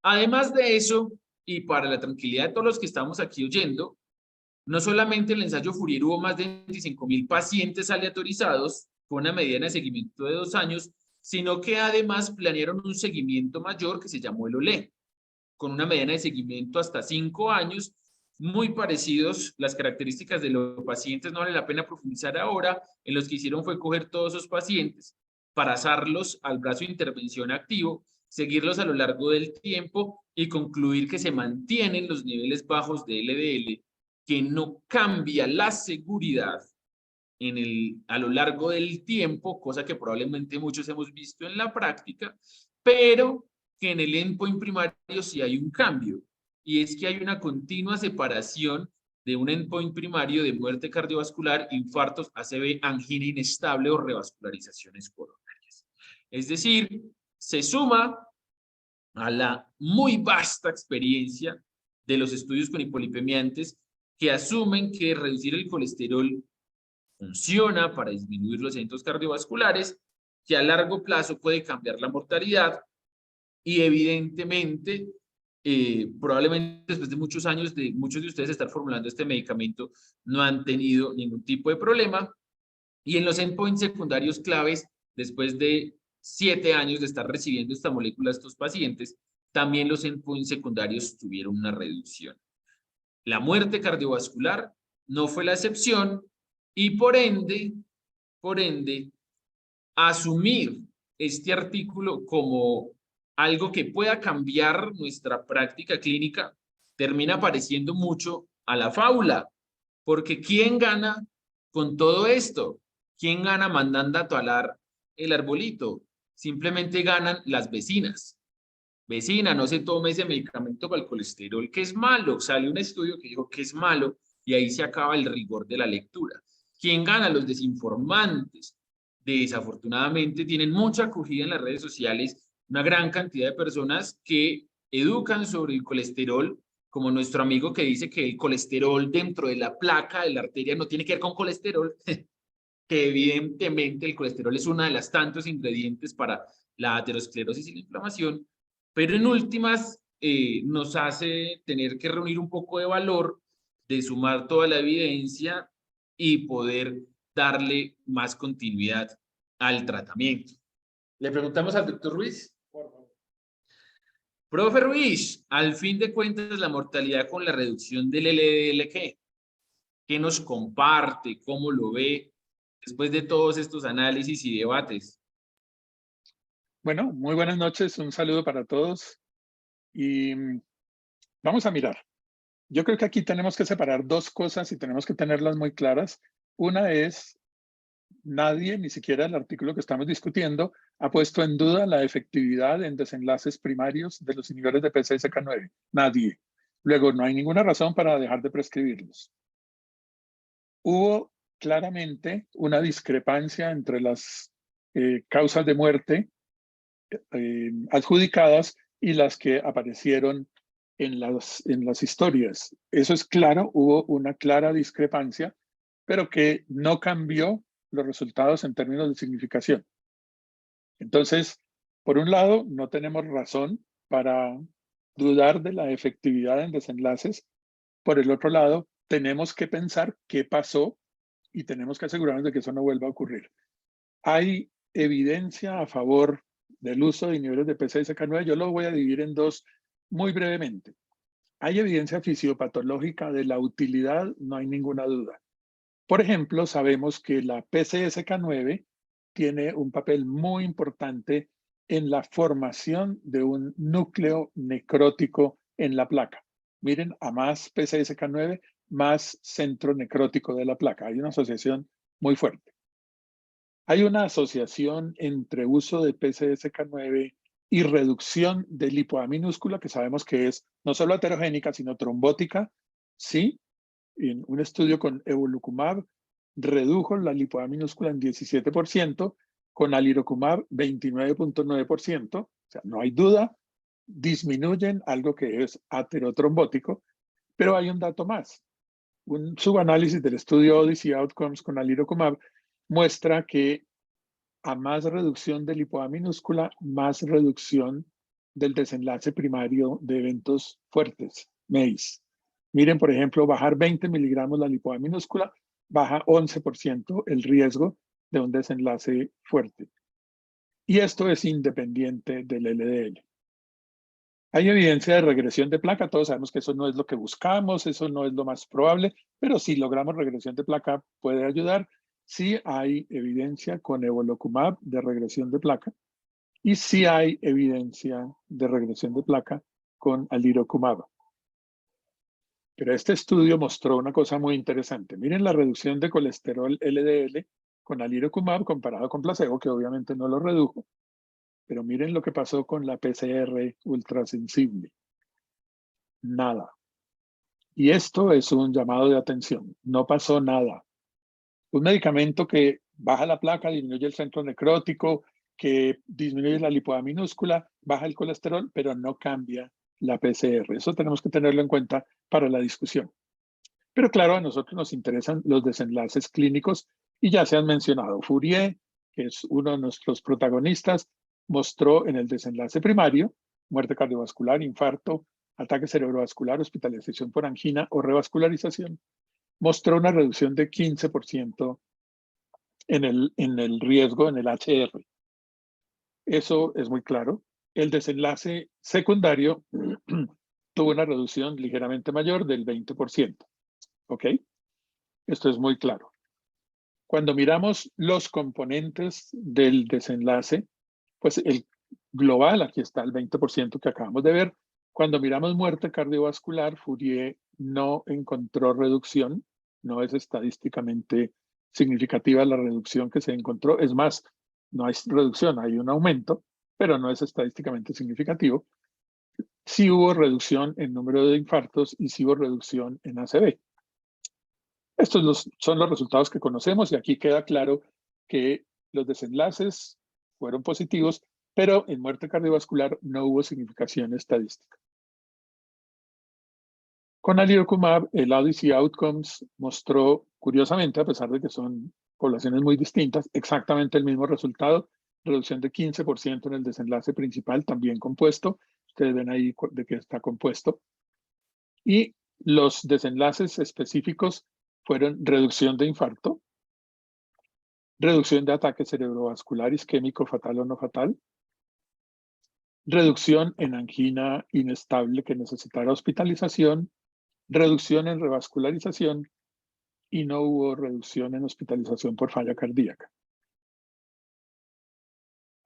Además de eso, y para la tranquilidad de todos los que estamos aquí oyendo, no solamente en el ensayo Fourier hubo más de 25.000 pacientes aleatorizados con una mediana de seguimiento de 2 años, sino que además planearon un seguimiento mayor que se llamó el OLE, con una mediana de seguimiento hasta 5 años, muy parecidos. Las características de los pacientes no vale la pena profundizar ahora. En los que hicieron fue coger todos esos pacientes, pasarlos al brazo de intervención activo, seguirlos a lo largo del tiempo y concluir que se mantienen los niveles bajos de LDL, que no cambia la seguridad a lo largo del tiempo, cosa que probablemente muchos hemos visto en la práctica, pero que en el endpoint primario sí hay un cambio, y es que hay una continua separación de un endpoint primario de muerte cardiovascular, infartos, ACV, angina inestable o revascularizaciones coronarias. Es decir, se suma a la muy vasta experiencia de los estudios con hipolipemiantes que asumen que reducir el colesterol funciona para disminuir los eventos cardiovasculares, que a largo plazo puede cambiar la mortalidad y evidentemente, probablemente después de muchos años de muchos de ustedes estar formulando este medicamento, no han tenido ningún tipo de problema. Y en los endpoints secundarios claves, después de 7 años de estar recibiendo esta molécula a estos pacientes, también los endpoints secundarios tuvieron una reducción. La muerte cardiovascular no fue la excepción y por ende, asumir este artículo como algo que pueda cambiar nuestra práctica clínica termina pareciendo mucho a la fábula, porque ¿quién gana con todo esto? ¿Quién gana mandando a talar el arbolito? Simplemente ganan las vecinas. Vecina, no se tome ese medicamento para el colesterol, que es malo. Sale un estudio que dijo que es malo y ahí se acaba el rigor de la lectura. ¿Quién gana? Los desinformantes. Desafortunadamente tienen mucha acogida en las redes sociales, una gran cantidad de personas que educan sobre el colesterol, como nuestro amigo que dice que el colesterol dentro de la placa de la arteria no tiene que ver con colesterol, que evidentemente el colesterol es una de las tantos ingredientes para la aterosclerosis y la inflamación, pero en últimas nos hace tener que reunir un poco de valor, de sumar toda la evidencia y poder darle más continuidad al tratamiento. Le preguntamos al doctor Ruiz. Por favor. Profe Ruiz, al fin de cuentas la mortalidad con la reducción del LDL, ¿qué nos comparte? ¿Cómo lo ve después de todos estos análisis y debates? Bueno, muy buenas noches, un saludo para todos y vamos a mirar. Yo creo que aquí tenemos que separar dos cosas y tenemos que tenerlas muy claras. Una es nadie, ni siquiera el artículo que estamos discutiendo, ha puesto en duda la efectividad en desenlaces primarios de los inhibidores de PCSK9. Nadie. Luego, no hay ninguna razón para dejar de prescribirlos. Hubo claramente una discrepancia entre las causas de muerte adjudicadas y las que aparecieron en las historias. Eso es claro, hubo una clara discrepancia, pero que no cambió los resultados en términos de significación. Entonces, por un lado, no tenemos razón para dudar de la efectividad en desenlaces. Por el otro lado, tenemos que pensar qué pasó y tenemos que asegurarnos de que eso no vuelva a ocurrir. Hay evidencia a favor del uso de inhibidores de PCSK9. Yo lo voy a dividir en dos muy brevemente. Hay evidencia fisiopatológica de la utilidad, no hay ninguna duda. Por ejemplo, sabemos que la PCSK9 tiene un papel muy importante en la formación de un núcleo necrótico en la placa. Miren, a más PCSK9, más centro necrótico de la placa. Hay una asociación muy fuerte. Hay una asociación entre uso de PCSK9 y reducción de lipoa minúscula, que sabemos que es no solo aterogénica, sino trombótica. Sí, en un estudio con evolocumab redujo la lipoa minúscula en 17%, con alirocumab 29.9%. O sea, no hay duda, disminuyen algo que es aterotrombótico, pero hay un dato más. Un subanálisis del estudio Odyssey Outcomes con alirocumab muestra que a más reducción de lipoa minúscula, más reducción del desenlace primario de eventos fuertes, MACE. Miren, por ejemplo, bajar 20 miligramos la lipoa minúscula, baja 11% el riesgo de un desenlace fuerte. Y esto es independiente del LDL. Hay evidencia de regresión de placa, todos sabemos que eso no es lo que buscamos, eso no es lo más probable, pero si logramos regresión de placa puede ayudar. Sí hay evidencia con evolocumab de regresión de placa y sí hay evidencia de regresión de placa con alirocumab. Pero este estudio mostró una cosa muy interesante. Miren la reducción de colesterol LDL con alirocumab comparado con placebo, que obviamente no lo redujo. Pero miren lo que pasó con la PCR ultrasensible. Nada. Y esto es un llamado de atención. No pasó nada. Un medicamento que baja la placa, disminuye el centro necrótico, que disminuye la lipoa minúscula, baja el colesterol, pero no cambia la PCR. Eso tenemos que tenerlo en cuenta para la discusión. Pero claro, a nosotros nos interesan los desenlaces clínicos y ya se han mencionado. Fourier, que es uno de nuestros protagonistas, mostró en el desenlace primario muerte cardiovascular, infarto, ataque cerebrovascular, hospitalización por angina o revascularización. Mostró una reducción de 15% en el riesgo, en el HR. Eso es muy claro. El desenlace secundario tuvo una reducción ligeramente mayor del 20%. ¿Ok? Esto es muy claro. Cuando miramos los componentes del desenlace, pues el global, aquí está el 20% que acabamos de ver. Cuando miramos muerte cardiovascular, Fourier no encontró reducción, no es estadísticamente significativa la reducción que se encontró. Es más, no hay reducción, hay un aumento, pero no es estadísticamente significativo. Sí hubo reducción en número de infartos y sí hubo reducción en ACV. Estos son los resultados que conocemos y aquí queda claro que los desenlaces fueron positivos, pero en muerte cardiovascular no hubo significación estadística. Con alirocumab, el Odyssey Outcomes mostró, curiosamente, a pesar de que son poblaciones muy distintas, exactamente el mismo resultado, reducción de 15% en el desenlace principal, también compuesto. Ustedes ven ahí de qué está compuesto. Y los desenlaces específicos fueron reducción de infarto, reducción de ataque cerebrovascular isquémico fatal o no fatal, reducción en angina inestable que necesitara hospitalización, reducción en revascularización y no hubo reducción en hospitalización por falla cardíaca.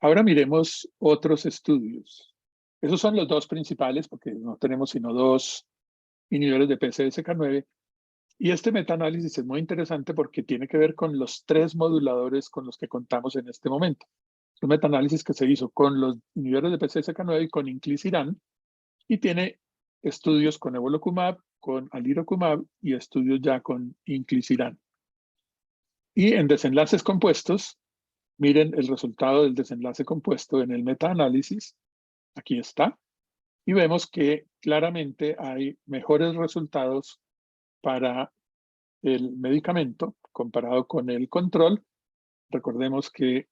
Ahora miremos otros estudios. Esos son los dos principales porque no tenemos sino dos inhibidores de PCSK9. Y este metaanálisis es muy interesante porque tiene que ver con los 3 moduladores con los que contamos en este momento. Es un metaanálisis que se hizo con los inhibidores de PCSK9 y con inclisiran, y tiene estudios con evolocumab, con alirocumab y estudios ya con inclisiran. Y en desenlaces compuestos, miren el resultado del desenlace compuesto en el metaanálisis. Aquí está. Y vemos que claramente hay mejores resultados para el medicamento comparado con el control. Recordemos que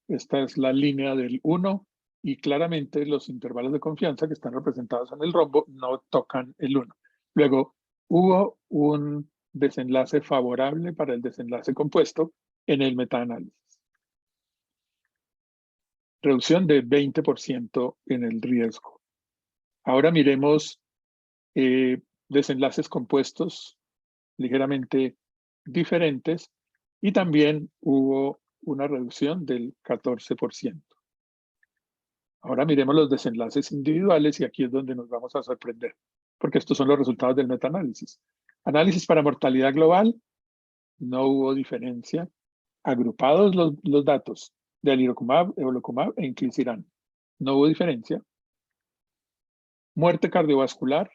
esta es la línea del 1 y claramente los intervalos de confianza que están representados en el rombo no tocan el 1. Luego, hubo un desenlace favorable para el desenlace compuesto en el metaanálisis. Reducción de 20% en el riesgo. Ahora miremos desenlaces compuestos ligeramente diferentes y también hubo una reducción del 14%. Ahora miremos los desenlaces individuales y aquí es donde nos vamos a sorprender, porque estos son los resultados del metaanálisis. Análisis para mortalidad global, no hubo diferencia. Agrupados los datos de alirocumab, evolocumab e inclisiran, no hubo diferencia. Muerte cardiovascular,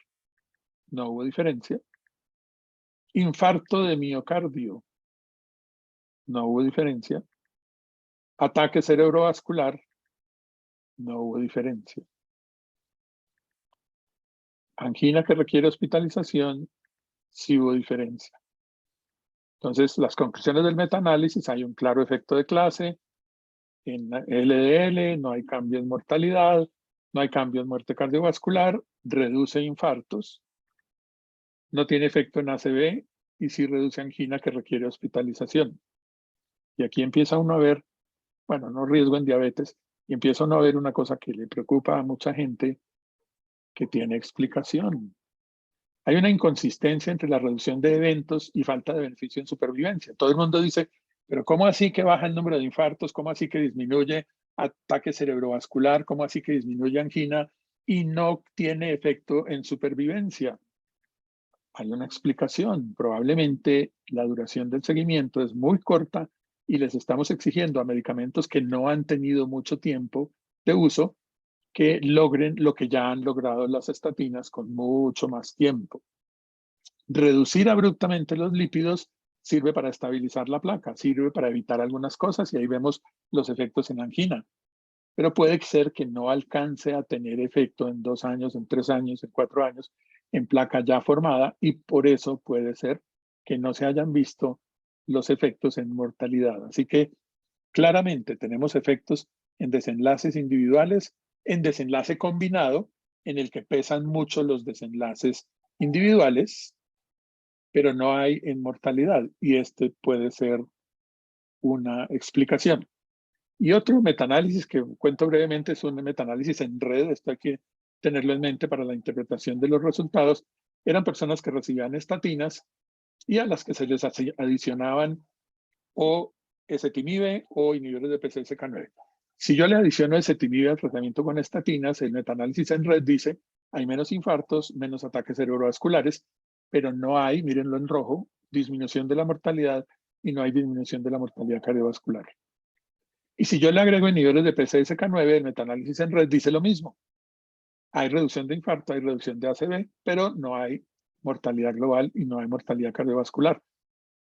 no hubo diferencia. Infarto de miocardio, no hubo diferencia. Ataque cerebrovascular, no hubo diferencia. Angina que requiere hospitalización, sí hubo diferencia. Entonces, las conclusiones del metaanálisis: hay un claro efecto de clase en LDL, no hay cambio en mortalidad, no hay cambio en muerte cardiovascular, reduce infartos, no tiene efecto en ACV y sí reduce angina que requiere hospitalización. Y aquí empieza uno a ver, bueno, no riesgo en diabetes, y empieza uno a ver una cosa que le preocupa a mucha gente que tiene explicación. Hay una inconsistencia entre la reducción de eventos y falta de beneficio en supervivencia. Todo el mundo dice, pero ¿cómo así que baja el número de infartos? ¿Cómo así que disminuye ataque cerebrovascular? ¿Cómo así que disminuye angina? Y no tiene efecto en supervivencia. Hay una explicación. Probablemente la duración del seguimiento es muy corta y les estamos exigiendo a medicamentos que no han tenido mucho tiempo de uso que logren lo que ya han logrado las estatinas con mucho más tiempo. Reducir abruptamente los lípidos sirve para estabilizar la placa, sirve para evitar algunas cosas y ahí vemos los efectos en angina. Pero puede ser que no alcance a tener efecto en 2 años, en 3 años, en 4 años, en placa ya formada, y por eso puede ser que no se hayan visto los efectos en mortalidad. Así que claramente tenemos efectos en desenlaces individuales, en desenlace combinado, en el que pesan mucho los desenlaces individuales, pero no hay en mortalidad, y este puede ser una explicación. Y otro metaanálisis que cuento brevemente es un metaanálisis en red, esto hay que tenerlo en mente para la interpretación de los resultados. Eran personas que recibían estatinas y a las que se les adicionaban o ezetimibe o inhibidores de PCSK9. Si yo le adiciono ezetimibe al tratamiento con estatinas, el metaanálisis en red dice hay menos infartos, menos ataques cerebrovasculares, pero no hay, mírenlo en rojo, disminución de la mortalidad y no hay disminución de la mortalidad cardiovascular. Y si yo le agrego inhibidores de PCSK9, el metaanálisis en red dice lo mismo. Hay reducción de infarto, hay reducción de ACV, pero no hay mortalidad global y no hay mortalidad cardiovascular.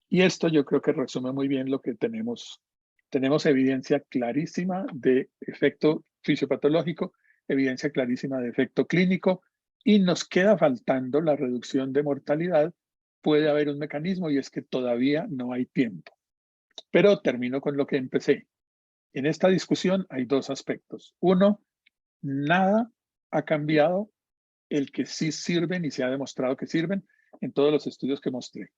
Y esto yo creo que resume muy bien lo que tenemos. Tenemos evidencia clarísima de efecto fisiopatológico, evidencia clarísima de efecto clínico, y nos queda faltando la reducción de mortalidad. Puede haber un mecanismo y es que todavía no hay tiempo. Pero termino con lo que empecé. En esta discusión hay 2 aspectos. Uno, nada ha cambiado el que sí sirven y se ha demostrado que sirven en todos los estudios que mostré.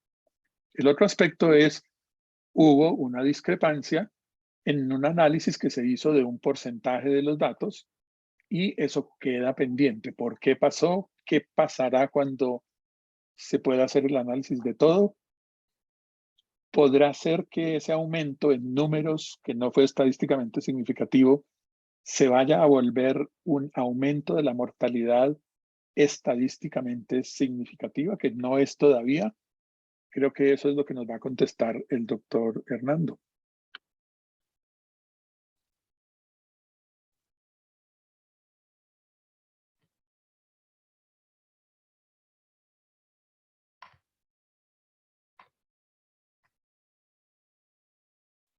El otro aspecto es, hubo una discrepancia en un análisis que se hizo de un porcentaje de los datos y eso queda pendiente. ¿Por qué pasó? ¿Qué pasará cuando se pueda hacer el análisis de todo? ¿Podrá ser que ese aumento en números, que no fue estadísticamente significativo, se vaya a volver un aumento de la mortalidad estadísticamente significativa, que no es todavía? creo que eso es lo que nos va a contestar el doctor Hernando.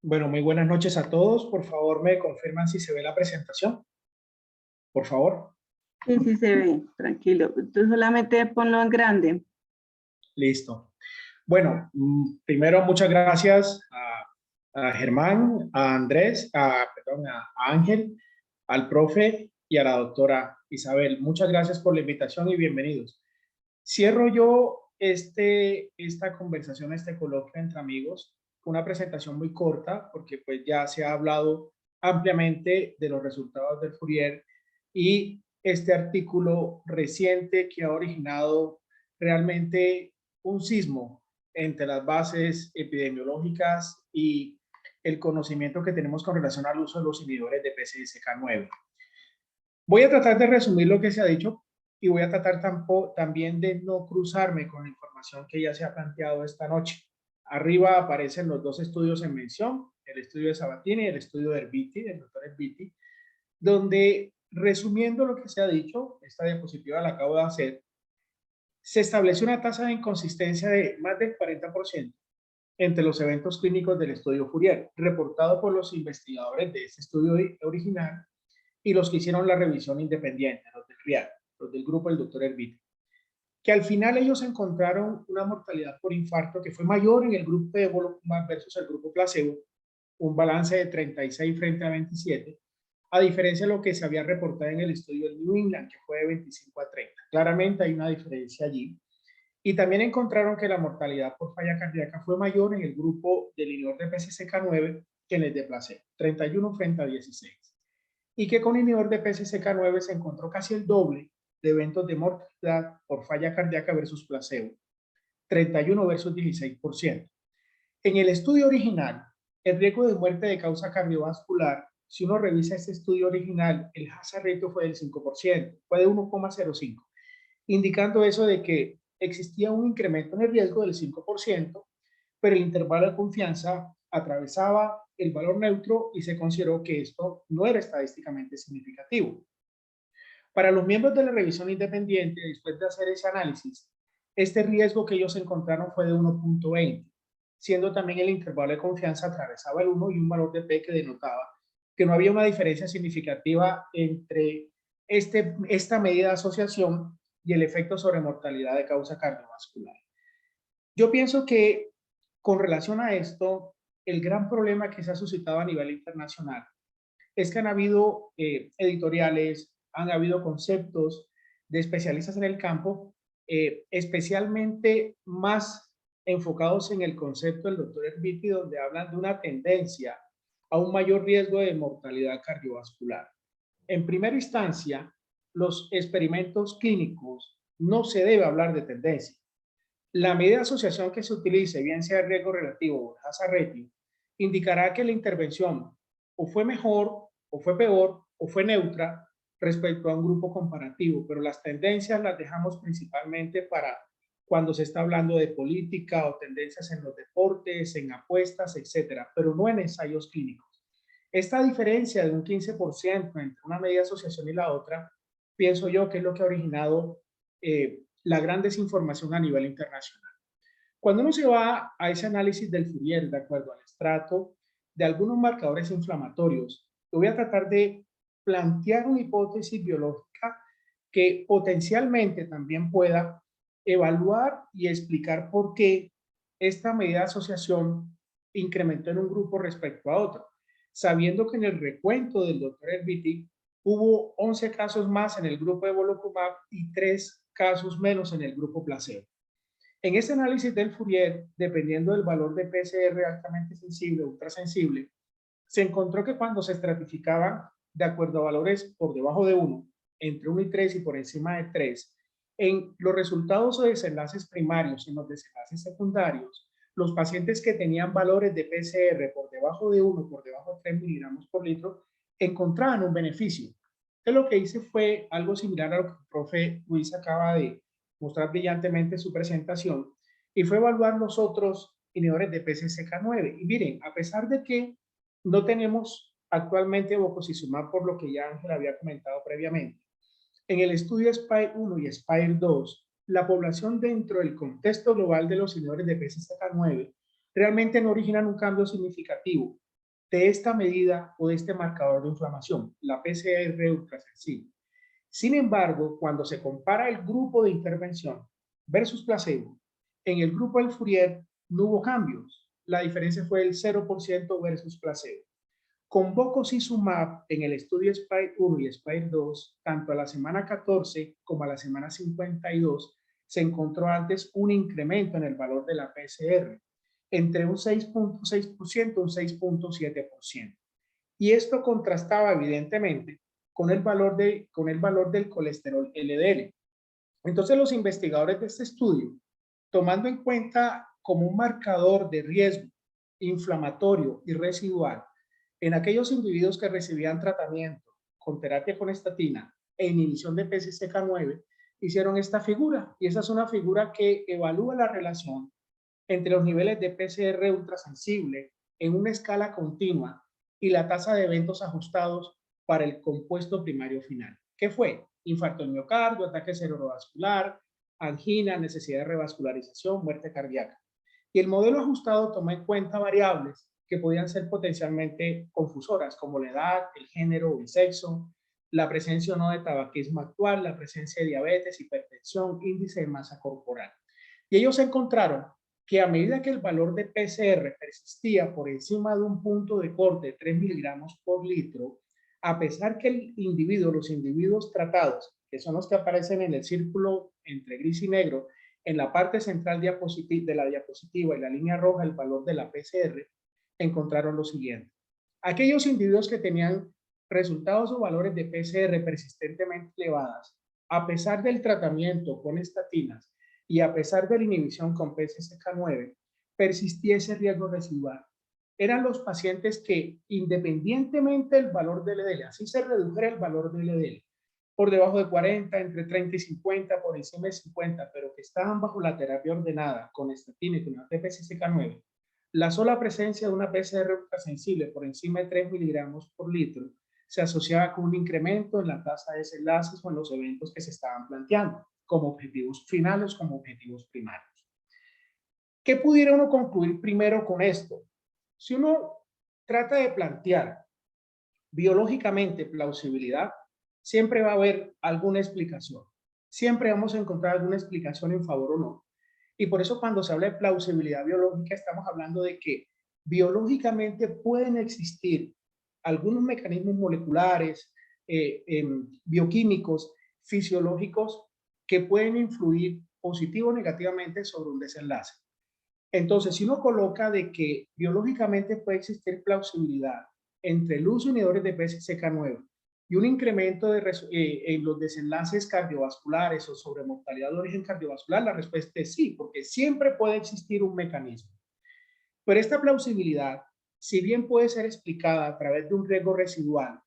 Bueno, muy buenas noches a todos. Por favor, me confirman si se ve la presentación. Por favor. Sí, sí se ve, tranquilo. Tú solamente ponlo en grande. Listo. Bueno, primero muchas gracias a Germán, a Andrés, perdón, a Ángel, al profe y a la doctora Isabel. Muchas gracias por la invitación y bienvenidos. Cierro yo esta conversación, este coloquio entre amigos, con una presentación muy corta, porque pues ya se ha hablado ampliamente de los resultados del Fourier y este artículo reciente que ha originado realmente un sismo entre las bases epidemiológicas y el conocimiento que tenemos con relación al uso de los inhibidores de PCSK9. Voy a tratar de resumir lo que se ha dicho y voy a tratar también de no cruzarme con la información que ya se ha planteado esta noche. Arriba aparecen los dos estudios en mención, el estudio de Sabatini y el estudio de Herbiti, del doctor Herbiti, donde, resumiendo lo que se ha dicho, esta diapositiva la acabo de hacer, se estableció una tasa de inconsistencia de más del 40% entre los eventos clínicos del estudio Fourier, reportado por los investigadores de este estudio original y los que hicieron la revisión independiente, los del RIAD, los del grupo del doctor Herbiti, que al final ellos encontraron una mortalidad por infarto que fue mayor en el grupo de evolocumab versus el grupo placebo, un balance de 36 frente a 27, a diferencia de lo que se había reportado en el estudio del New England, que fue de 25 a 30. Claramente hay una diferencia allí. Y también encontraron que la mortalidad por falla cardíaca fue mayor en el grupo del inhibidor de PCSK9 que en el de placebo, 31 frente a 16. Y que con inhibidor de PCSK9 se encontró casi el doble de eventos de mortalidad por falla cardíaca versus placebo, 31 versus 16%. En el estudio original, el riesgo de muerte de causa cardiovascular, si uno revisa este estudio original, el hazard ratio fue del 5%, fue de 1,05, indicando eso de que existía un incremento en el riesgo del 5%, pero el intervalo de confianza atravesaba el valor neutro y se consideró que esto no era estadísticamente significativo. Para los miembros de la revisión independiente, después de hacer ese análisis, este riesgo que ellos encontraron fue de 1,20, siendo también el intervalo de confianza atravesaba el 1 y un valor de P que denotaba que no había una diferencia significativa entre esta medida de asociación y el efecto sobre mortalidad de causa cardiovascular. Yo pienso que con relación a esto, el gran problema que se ha suscitado a nivel internacional es que han habido editoriales, han habido conceptos de especialistas en el campo, especialmente más enfocados en el concepto del doctor Herbiti, donde hablan de una tendencia a un mayor riesgo de mortalidad cardiovascular. En primera instancia, los experimentos clínicos no se debe hablar de tendencia. La medida de asociación que se utilice, bien sea el riesgo relativo o el hazard ratio, indicará que la intervención o fue mejor, o fue peor, o fue neutra respecto a un grupo comparativo, pero las tendencias las dejamos principalmente para cuando se está hablando de política o tendencias en los deportes, en apuestas, etcétera, pero no en ensayos clínicos. Esta diferencia de un 15% entre una medida de asociación y la otra, pienso yo que es lo que ha originado la gran desinformación a nivel internacional. Cuando uno se va a ese análisis del Fourier, de acuerdo al estrato de algunos marcadores inflamatorios, yo voy a tratar de plantear una hipótesis biológica que potencialmente también pueda evaluar y explicar por qué esta medida de asociación incrementó en un grupo respecto a otro, sabiendo que en el recuento del doctor Herbiti hubo 11 casos más en el grupo de evolocumab y 3 casos menos en el grupo placebo. En ese análisis del Fourier, dependiendo del valor de PCR altamente sensible o ultrasensible, se encontró que cuando se estratificaban de acuerdo a valores por debajo de 1, entre 1 y 3 y por encima de 3, en los resultados o desenlaces primarios y en los desenlaces secundarios, los pacientes que tenían valores de PCR por debajo de 1, por debajo de 3 miligramos por litro, encontraban un beneficio. Entonces lo que hice fue algo similar a lo que el profe Luis acaba de mostrar brillantemente en su presentación, y fue evaluar los otros inhibidores de PCSK9. Y miren, a pesar de que no tenemos actualmente bococizumab, por lo que ya Ángel había comentado previamente, en el estudio SPIRE 1 y SPIRE 2, la población dentro del contexto global de los inhibidores de PCSK9 realmente no originan un cambio significativo de esta medida o de este marcador de inflamación, la PCR ultrasensible. Sin embargo, cuando se compara el grupo de intervención versus placebo, en el grupo del Fourier no hubo cambios. La diferencia fue el 0% versus placebo. Con bococizumab en el estudio SPIRE 1 y SPIRE 2, tanto a la semana 14 como a la semana 52, se encontró antes un incremento en el valor de la PCR, entre un 6.6% y un 6.7%. Y esto contrastaba evidentemente con el valor del colesterol LDL. Entonces los investigadores de este estudio, tomando en cuenta como un marcador de riesgo inflamatorio y residual en aquellos individuos que recibían tratamiento con terapia con estatina e inhibición de PCSK9, hicieron esta figura, y esa es una figura que evalúa la relación entre los niveles de PCR ultrasensible en una escala continua y la tasa de eventos ajustados para el compuesto primario final. ¿Qué fue? Infarto del miocardio, ataque cerebrovascular, angina, necesidad de revascularización, muerte cardíaca. Y el modelo ajustado toma en cuenta variables que podían ser potencialmente confusoras, como la edad, el género o el sexo, la presencia o no de tabaquismo actual, la presencia de diabetes, hipertensión, índice de masa corporal. Y ellos encontraron que a medida que el valor de PCR persistía por encima de un punto de corte de 3 miligramos por litro, a pesar que los individuos tratados, que son los que aparecen en el círculo entre gris y negro, en la parte central de la diapositiva y la línea roja, el valor de la PCR, encontraron lo siguiente. Aquellos individuos que tenían resultados o valores de PCR persistentemente elevadas, a pesar del tratamiento con estatinas y a pesar de la inhibición con PCSK9, persistía ese riesgo residual. Eran los pacientes que, independientemente del valor del LDL, así se redujera el valor del LDL, por debajo de 40, entre 30 y 50, por encima de 50, pero que estaban bajo la terapia ordenada con estatina y con PCSK9, la sola presencia de una PCR ultrasensible por encima de 3 miligramos por litro se asociaba con un incremento en la tasa de desenlaces o en los eventos que se estaban planteando, como objetivos finales, como objetivos primarios. ¿Qué pudiera uno concluir primero con esto? Si uno trata de plantear biológicamente plausibilidad, siempre va a haber alguna explicación. Siempre vamos a encontrar alguna explicación en favor o no. Y por eso cuando se habla de plausibilidad biológica, estamos hablando de que biológicamente pueden existir algunos mecanismos moleculares, bioquímicos, fisiológicos, que pueden influir positivo o negativamente sobre un desenlace. Entonces, si uno coloca de que biológicamente puede existir plausibilidad entre el uso de inhibidores de PCSK9 y un incremento en los desenlaces cardiovasculares o sobre mortalidad de origen cardiovascular, la respuesta es sí, porque siempre puede existir un mecanismo. Pero esta plausibilidad, si bien puede ser explicada a través de un riesgo residual,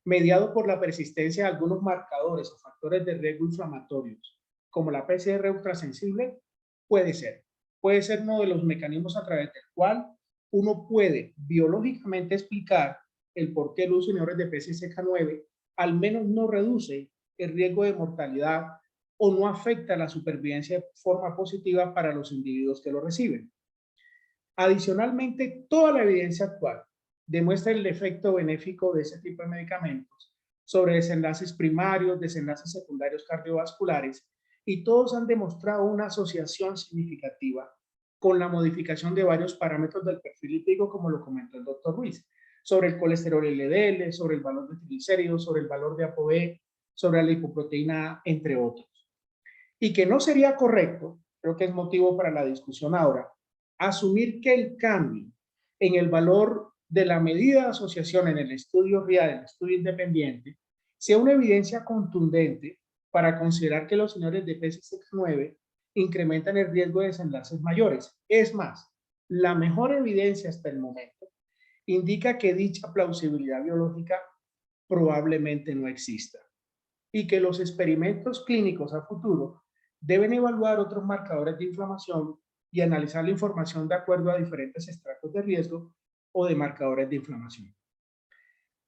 mediado por la persistencia de algunos marcadores o factores de riesgo inflamatorios, como la PCR ultrasensible, puede ser. Puede ser uno de los mecanismos a través del cual uno puede biológicamente explicar el por qué el uso de inhibidores de PCSK9 al menos no reduce el riesgo de mortalidad o no afecta la supervivencia de forma positiva para los individuos que lo reciben. Adicionalmente, toda la evidencia actual demuestra el efecto benéfico de ese tipo de medicamentos sobre desenlaces primarios, desenlaces secundarios cardiovasculares, y todos han demostrado una asociación significativa con la modificación de varios parámetros del perfil lipídico, como lo comentó el doctor Ruiz, sobre el colesterol LDL, sobre el valor de triglicéridos, sobre el valor de ApoB, sobre la lipoproteína A, entre otros. Y que no sería correcto, creo que es motivo para la discusión ahora, asumir que el cambio en el valor de la medida de asociación en el estudio real, en el estudio independiente, sea una evidencia contundente para considerar que los inhibidores de PCSK9 incrementan el riesgo de desenlaces mayores. Es más, la mejor evidencia hasta el momento indica que dicha plausibilidad biológica probablemente no exista y que los experimentos clínicos a futuro deben evaluar otros marcadores de inflamación y analizar la información de acuerdo a diferentes estratos de riesgo o de marcadores de inflamación.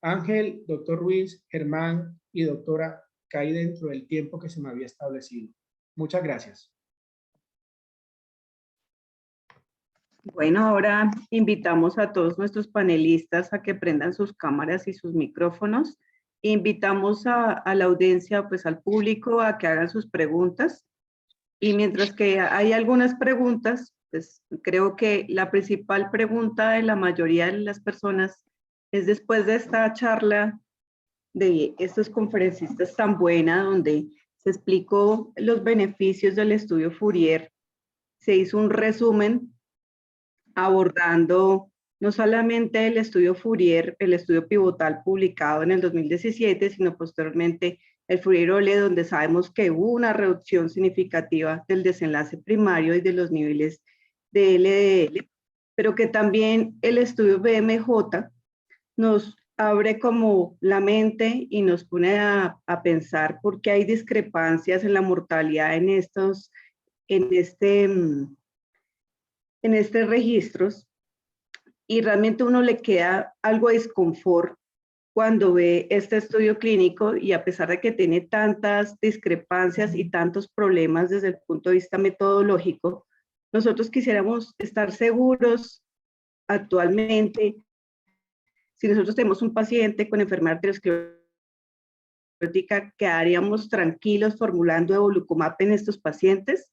Ángel, doctor Ruiz, Germán y doctora, caí dentro del tiempo que se me había establecido. Muchas gracias. Bueno, ahora invitamos a todos nuestros panelistas a que prendan sus cámaras y sus micrófonos. Invitamos a la audiencia, pues al público, a que hagan sus preguntas. Y mientras que hay algunas preguntas, pues creo que la principal pregunta de la mayoría de las personas es, después de esta charla de estos conferencistas tan buena, donde se explicó los beneficios del estudio Fourier, se hizo un resumen abordando no solamente el estudio Fourier, el estudio pivotal publicado en el 2017, sino posteriormente el Fourier-Ole, donde sabemos que hubo una reducción significativa del desenlace primario y de los niveles de LDL, pero que también el estudio BMJ nos abre como la mente y nos pone a pensar por qué hay discrepancias en la mortalidad en estos registros, y realmente uno le queda algo de desconfort cuando ve este estudio clínico, y a pesar de que tiene tantas discrepancias y tantos problemas desde el punto de vista metodológico, nosotros quisiéramos estar seguros actualmente, si nosotros tenemos un paciente con enfermedad arteriosclerótica, ¿quedaríamos tranquilos formulando evolocumab en estos pacientes?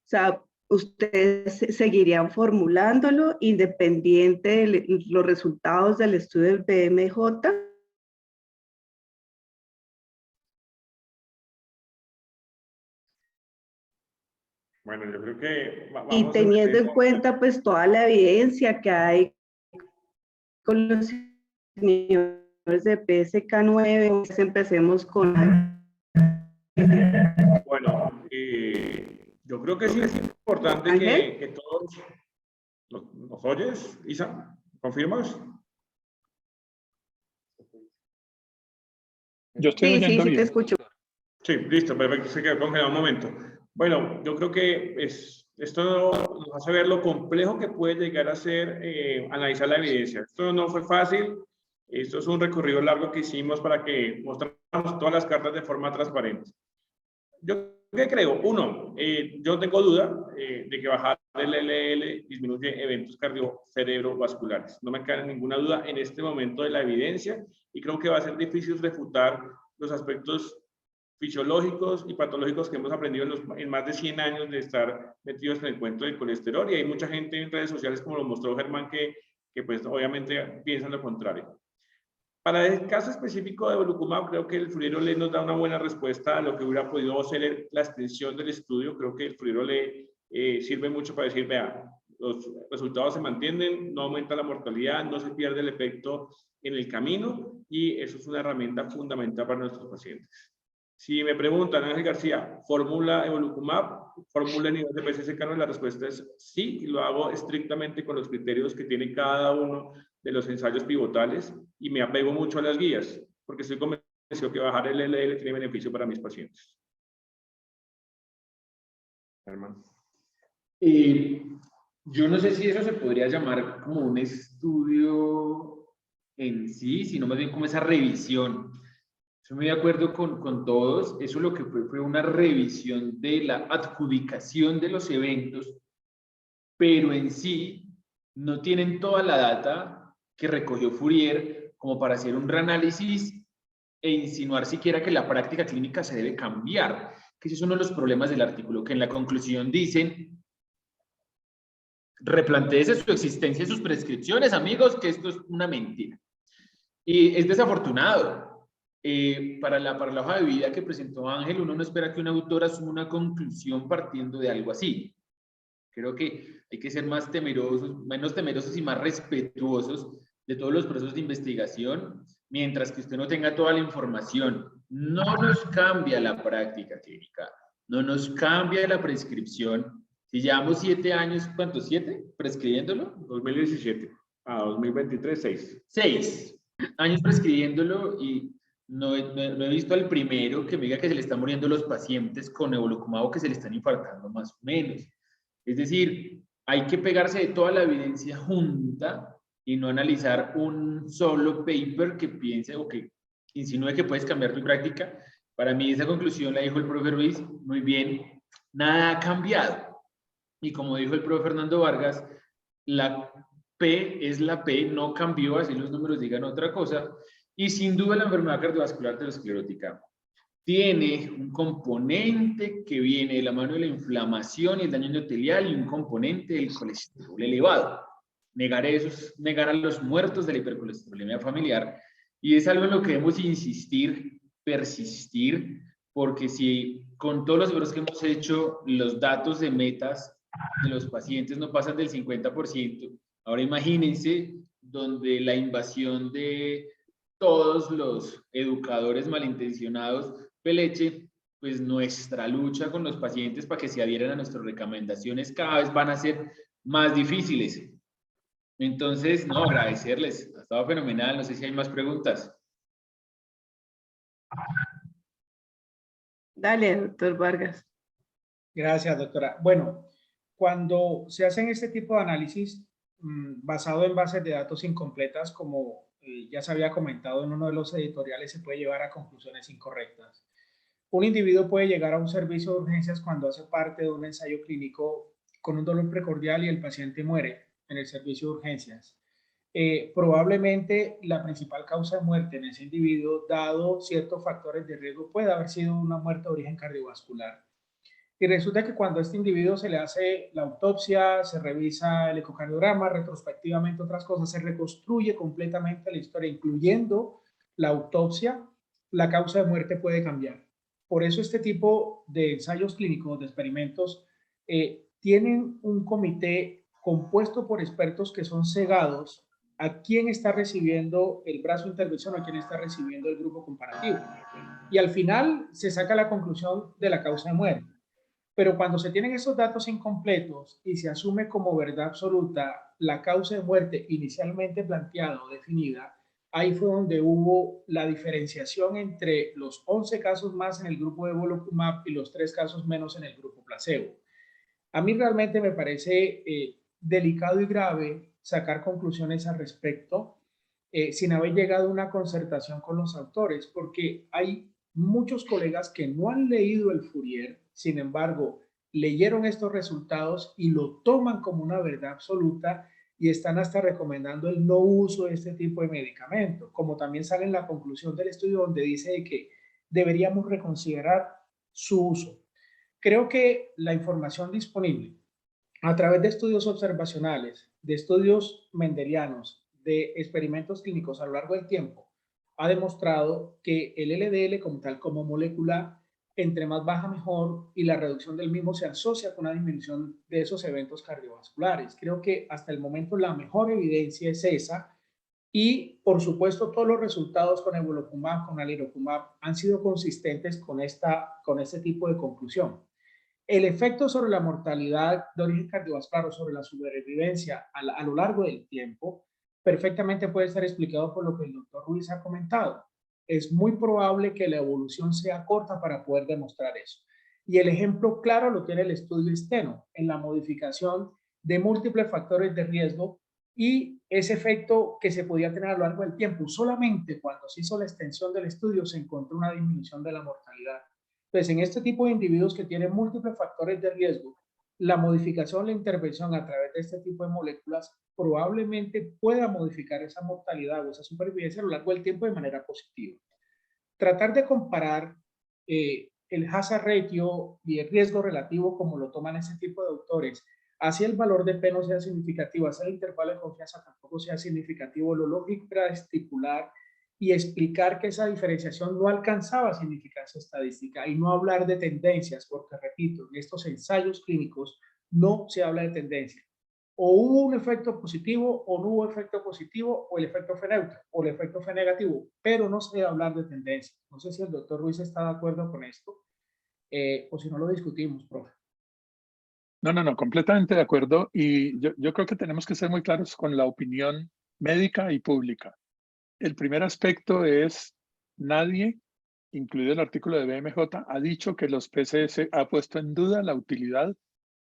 O sea, ¿ustedes seguirían formulándolo independiente de los resultados del estudio del BMJ? Bueno, yo creo que Y teniendo en cuenta pues toda la evidencia que hay con los niveles de PSK9, pues empecemos con... Bueno, yo creo que sí es importante que todos... ¿Nos oyes, Isa? ¿Confirmas? Yo estoy oyendo sí, bien. te escucho. Sí, listo, perfecto, se quedó congelado un momento. Bueno, yo creo que esto nos hace ver lo complejo que puede llegar a ser analizar la evidencia. Esto no fue fácil, esto es un recorrido largo que hicimos para que mostráramos todas las cartas de forma transparente. Yo qué creo, uno, yo tengo duda de que bajar el LDL disminuye eventos cerebrovasculares. No me cabe ninguna duda en este momento de la evidencia, y creo que va a ser difícil refutar los aspectos fisiológicos y patológicos que hemos aprendido en más de 100 años de estar metidos en el cuento del colesterol, y hay mucha gente en redes sociales, como lo mostró Germán, que pues obviamente piensan lo contrario. Para el caso específico de evolocumab, creo que el Fourier-Ole nos da una buena respuesta a lo que hubiera podido ser la extensión del estudio. Creo que el Fourier-Ole sirve mucho para decir, vea, los resultados se mantienen, no aumenta la mortalidad, no se pierde el efecto en el camino, y eso es una herramienta fundamental para nuestros pacientes. Si me preguntan, Ángel García, ¿formula evolocumab? ¿Formula nivel de PCSK9? La respuesta es sí, y lo hago estrictamente con los criterios que tiene cada uno de los ensayos pivotales, y me apego mucho a las guías, porque estoy convencido que bajar el LDL tiene beneficio para mis pacientes. Hermano. Yo no sé si eso se podría llamar como un estudio en sí, sino más bien como esa revisión. Estoy muy de acuerdo con todos. Eso lo que fue una revisión de la adjudicación de los eventos, pero en sí no tienen toda la data que recogió Fourier como para hacer un reanálisis e insinuar siquiera que la práctica clínica se debe cambiar, que ese es uno de los problemas del artículo, que en la conclusión dicen: replantéese su existencia y sus prescripciones, amigos, que esto es una mentira. Y es desafortunado. Para la hoja de vida que presentó Ángel, uno no espera que un autor asuma una conclusión partiendo de algo así. Creo que hay que ser más temerosos, menos temerosos y más respetuosos de todos los procesos de investigación, mientras que usted no tenga toda la información. No nos cambia la práctica clínica, no nos cambia la prescripción. Si llevamos 7 años, ¿cuántos? ¿7? ¿Prescribiéndolo? 2017 a 2023, 6. 6 años prescribiéndolo, y no he visto al primero que me diga que se le están muriendo los pacientes con evolocumab o que se le están infartando más o menos. Es decir, hay que pegarse de toda la evidencia junta y no analizar un solo paper que piense o que insinúe que puedes cambiar tu práctica. Para mí esa conclusión la dijo el profe Ruiz, muy bien, nada ha cambiado. Y como dijo el profe Fernando Vargas, la P es la P, no cambió, así los números digan otra cosa. Y sin duda la enfermedad cardiovascular aterosclerótica tiene un componente que viene de la mano de la inflamación y el daño endotelial y un componente del colesterol elevado. Negar eso es negar a los muertos de la hipercolesterolemia familiar, y es algo en lo que debemos insistir, persistir, porque si con todos los logros que hemos hecho, los datos de metas de los pacientes no pasan del 50%, ahora imagínense donde la invasión de todos los educadores malintencionados Peleche, pues nuestra lucha con los pacientes para que se adhieran a nuestras recomendaciones cada vez van a ser más difíciles. Entonces, no, agradecerles, ha estado fenomenal, no sé si hay más preguntas. Dale, doctor Vargas. Gracias, doctora. Bueno, cuando se hacen este tipo de análisis basado en bases de datos incompletas, como ya se había comentado en uno de los editoriales, se puede llevar a conclusiones incorrectas. Un individuo puede llegar a un servicio de urgencias cuando hace parte de un ensayo clínico con un dolor precordial y el paciente muere en el servicio de urgencias. Probablemente la principal causa de muerte en ese individuo, dado ciertos factores de riesgo, puede haber sido una muerte de origen cardiovascular. Y resulta que cuando a este individuo se le hace la autopsia, se revisa el ecocardiograma, retrospectivamente otras cosas, se reconstruye completamente la historia, incluyendo la autopsia, la causa de muerte puede cambiar. Por eso este tipo de ensayos clínicos, de experimentos, tienen un comité compuesto por expertos que son cegados a quién está recibiendo el brazo de intervención, a quién está recibiendo el grupo comparativo. Y al final se saca la conclusión de la causa de muerte. Pero cuando se tienen esos datos incompletos y se asume como verdad absoluta la causa de muerte inicialmente planteada o definida, ahí fue donde hubo la diferenciación entre los 11 casos más en el grupo de evolocumab y los 3 casos menos en el grupo placebo. A mí realmente me parece delicado y grave sacar conclusiones al respecto sin haber llegado a una concertación con los autores, porque hay muchos colegas que no han leído el Fourier, sin embargo, leyeron estos resultados y lo toman como una verdad absoluta y están hasta recomendando el no uso de este tipo de medicamento, como también sale en la conclusión del estudio donde dice que deberíamos reconsiderar su uso. Creo que la información disponible a través de estudios observacionales, de estudios mendelianos, de experimentos clínicos a lo largo del tiempo, ha demostrado que el LDL como tal, como molécula, entre más baja mejor, y la reducción del mismo se asocia con una disminución de esos eventos cardiovasculares. Creo que hasta el momento la mejor evidencia es esa, y por supuesto todos los resultados con evolocumab, con alirocumab han sido consistentes con este tipo de conclusión. El efecto sobre la mortalidad de origen cardiovascular o sobre la sobrevivencia a lo largo del tiempo perfectamente puede ser explicado por lo que el doctor Ruiz ha comentado. Es muy probable que la evolución sea corta para poder demostrar eso. Y el ejemplo claro lo tiene el estudio Steno en la modificación de múltiples factores de riesgo y ese efecto que se podía tener a lo largo del tiempo. Solamente cuando se hizo la extensión del estudio se encontró una disminución de la mortalidad. Entonces, en este tipo de individuos que tienen múltiples factores de riesgo, la modificación, la intervención a través de este tipo de moléculas probablemente pueda modificar esa mortalidad o esa supervivencia a lo largo del tiempo de manera positiva. Tratar de comparar el hazard ratio y el riesgo relativo como lo toman ese tipo de autores, así el valor de P no sea significativo, así el intervalo de confianza tampoco sea significativo, lo lógico era estipular y explicar que esa diferenciación no alcanzaba significancia estadística y no hablar de tendencias, porque repito, en estos ensayos clínicos no se habla de tendencia. O hubo un efecto positivo o no hubo efecto positivo, o el efecto fue neutro o el efecto fue negativo, pero no se debe hablar de tendencia. No sé si el doctor Ruiz está de acuerdo con esto o si no lo discutimos, profe. No, completamente de acuerdo. Y yo creo que tenemos que ser muy claros con la opinión médica y pública. El primer aspecto es nadie, incluido el artículo de BMJ, ha dicho que los PCS ha puesto en duda la utilidad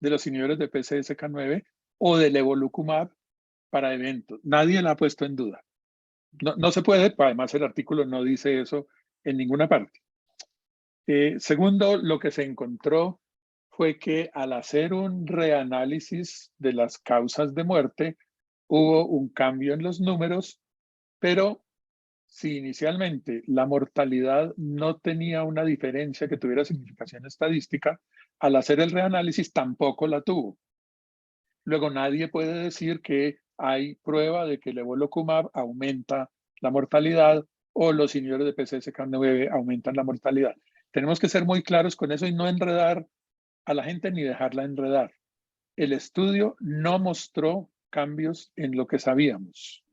de los inhibidores de PCSK9 o del evolocumab para eventos. Nadie la ha puesto en duda. No se puede, además el artículo no dice eso en ninguna parte. Segundo, lo que se encontró fue que al hacer un reanálisis de las causas de muerte, hubo un cambio en los números, pero si inicialmente la mortalidad no tenía una diferencia que tuviera significación estadística, al hacer el reanálisis tampoco la tuvo. Luego nadie puede decir que hay prueba de que el evolocumab aumenta la mortalidad o los inhibidores de PCSK9 aumentan la mortalidad. Tenemos que ser muy claros con eso y no enredar a la gente ni dejarla enredar. El estudio no mostró cambios en lo que sabíamos.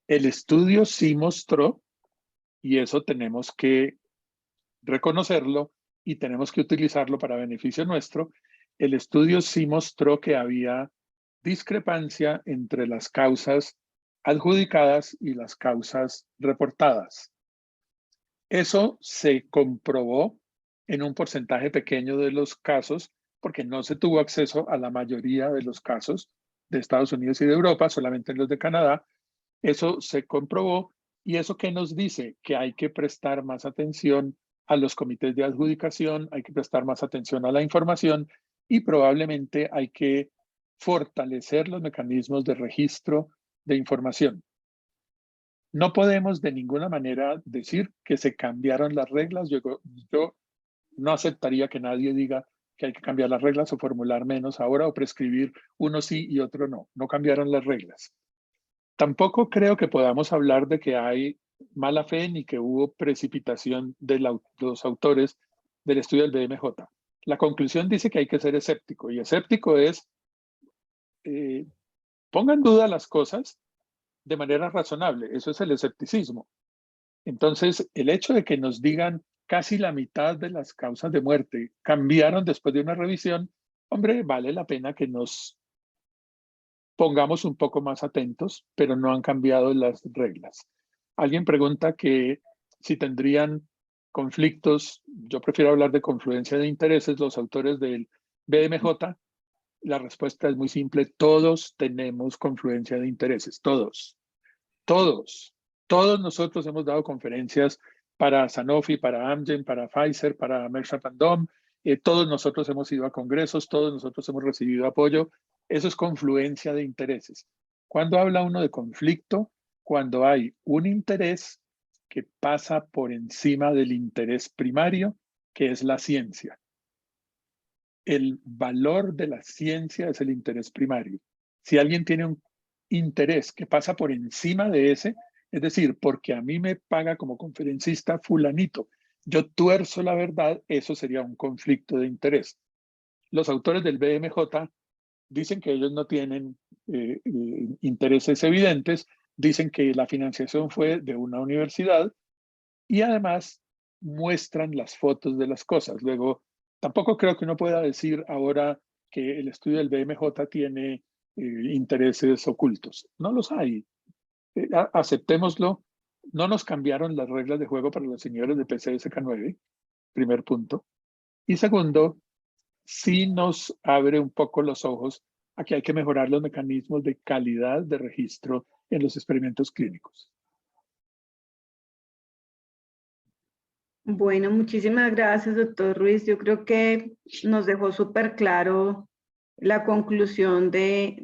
El estudio sí mostró, y eso tenemos que reconocerlo y tenemos que utilizarlo para beneficio nuestro, el estudio sí mostró que había discrepancia entre las causas adjudicadas y las causas reportadas. Eso se comprobó en un porcentaje pequeño de los casos, porque no se tuvo acceso a la mayoría de los casos de Estados Unidos y de Europa, solamente en los de Canadá. Eso se comprobó. ¿Y eso qué nos dice? Que hay que prestar más atención a los comités de adjudicación, hay que prestar más atención a la información y probablemente hay que fortalecer los mecanismos de registro de información. No podemos de ninguna manera decir que se cambiaron las reglas. Yo no aceptaría que nadie diga que hay que cambiar las reglas o formular menos ahora o prescribir uno sí y otro no. No cambiaron las reglas. Tampoco creo que podamos hablar de que hay mala fe ni que hubo precipitación de los autores del estudio del BMJ. La conclusión dice que hay que ser escéptico, y escéptico es ponga en duda las cosas de manera razonable. Eso es el escepticismo. Entonces, el hecho de que nos digan casi la mitad de las causas de muerte cambiaron después de una revisión, hombre, vale la pena que nos pongamos un poco más atentos, pero no han cambiado las reglas. Alguien pregunta que si tendrían conflictos, yo prefiero hablar de confluencia de intereses, los autores del BMJ. La respuesta es muy simple, todos tenemos confluencia de intereses, todos. Todos nosotros hemos dado conferencias para Sanofi, para Amgen, para Pfizer, para Merck Sharp & Dohme. Todos nosotros hemos ido a congresos, todos nosotros hemos recibido apoyo. Eso es confluencia de intereses. ¿Cuándo habla uno de conflicto? Cuando hay un interés que pasa por encima del interés primario, que es la ciencia. El valor de la ciencia es el interés primario. Si alguien tiene un interés que pasa por encima de ese, es decir, porque a mí me paga como conferencista fulanito, yo tuerzo la verdad, eso sería un conflicto de interés. Los autores del BMJ dicen que ellos no tienen intereses evidentes, dicen que la financiación fue de una universidad y además muestran las fotos de las cosas. Luego, tampoco creo que uno pueda decir ahora que el estudio del BMJ tiene intereses ocultos. No los hay. Aceptémoslo. No nos cambiaron las reglas de juego para los señores de PCSK9, primer punto. Y segundo, sí nos abre un poco los ojos a que hay que mejorar los mecanismos de calidad de registro en los experimentos clínicos. Bueno, muchísimas gracias, doctor Ruiz. Yo creo que nos dejó súper claro la conclusión de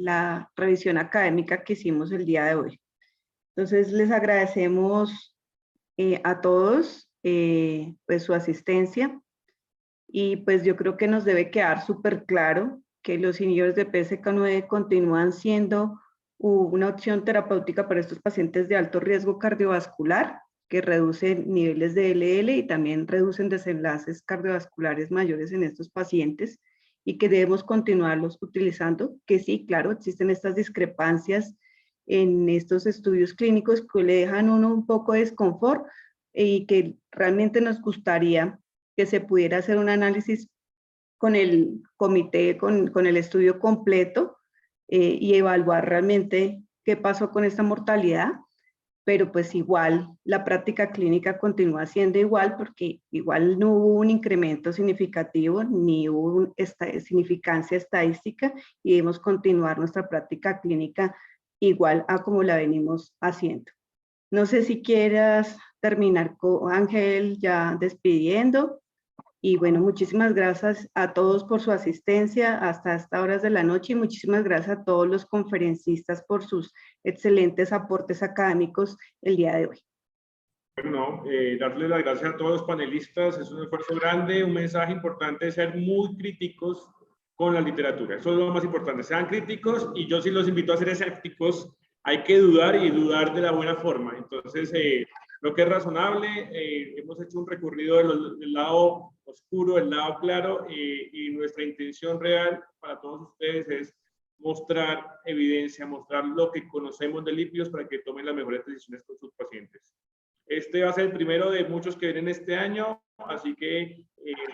la revisión académica que hicimos el día de hoy. Entonces, les agradecemos a todos pues su asistencia y pues yo creo que nos debe quedar súper claro que los inhibidores de PCSK9 continúan siendo una opción terapéutica para estos pacientes de alto riesgo cardiovascular, que reducen niveles de LDL y también reducen desenlaces cardiovasculares mayores en estos pacientes y que debemos continuarlos utilizando, que sí, claro, existen estas discrepancias en estos estudios clínicos que le dejan a uno un poco de desconfort y que realmente nos gustaría que se pudiera hacer un análisis con el comité, con el estudio completo y evaluar realmente qué pasó con esta mortalidad. pero pues igual la práctica clínica continúa siendo igual porque igual no hubo un incremento significativo ni hubo significancia estadística y debemos continuar nuestra práctica clínica igual a como la venimos haciendo. No sé si quieras terminar con Ángel ya despidiendo. Y bueno, muchísimas gracias a todos por su asistencia hasta estas horas de la noche y muchísimas gracias a todos los conferencistas por sus excelentes aportes académicos el día de hoy. Bueno, darle las gracias a todos los panelistas, es un esfuerzo grande, un mensaje importante de ser muy críticos con la literatura. Eso es lo más importante, sean críticos y yo sí los invito a ser escépticos. Hay que dudar y dudar de la buena forma. Entonces, lo que es razonable, hemos hecho un recorrido del lado oscuro, del lado claro, y nuestra intención real para todos ustedes es mostrar evidencia, mostrar lo que conocemos de lípidos para que tomen las mejores decisiones con sus pacientes. Este va a ser el primero de muchos que vienen este año, así que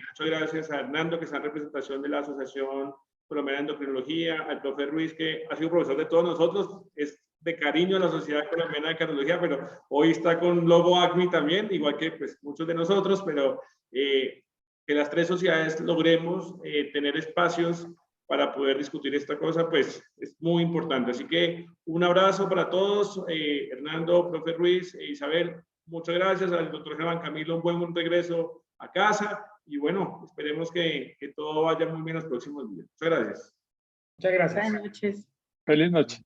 muchas gracias a Hernando, que está en representación de la Asociación Colombiana de Endocrinología, al profe Ruiz, que ha sido profesor de todos nosotros, es de cariño a la Sociedad Colombiana de Cardiología, pero hoy está con logo ACMI también, igual que pues, muchos de nosotros, pero que las tres sociedades logremos tener espacios para poder discutir esta cosa, pues es muy importante. Así que un abrazo para todos, Hernando, profe Ruiz, Isabel, muchas gracias, al doctor Germán Camilo, un buen regreso a casa, y bueno, esperemos que todo vaya muy bien los próximos días. Muchas gracias. Muchas gracias. Buenas noches. Feliz noche.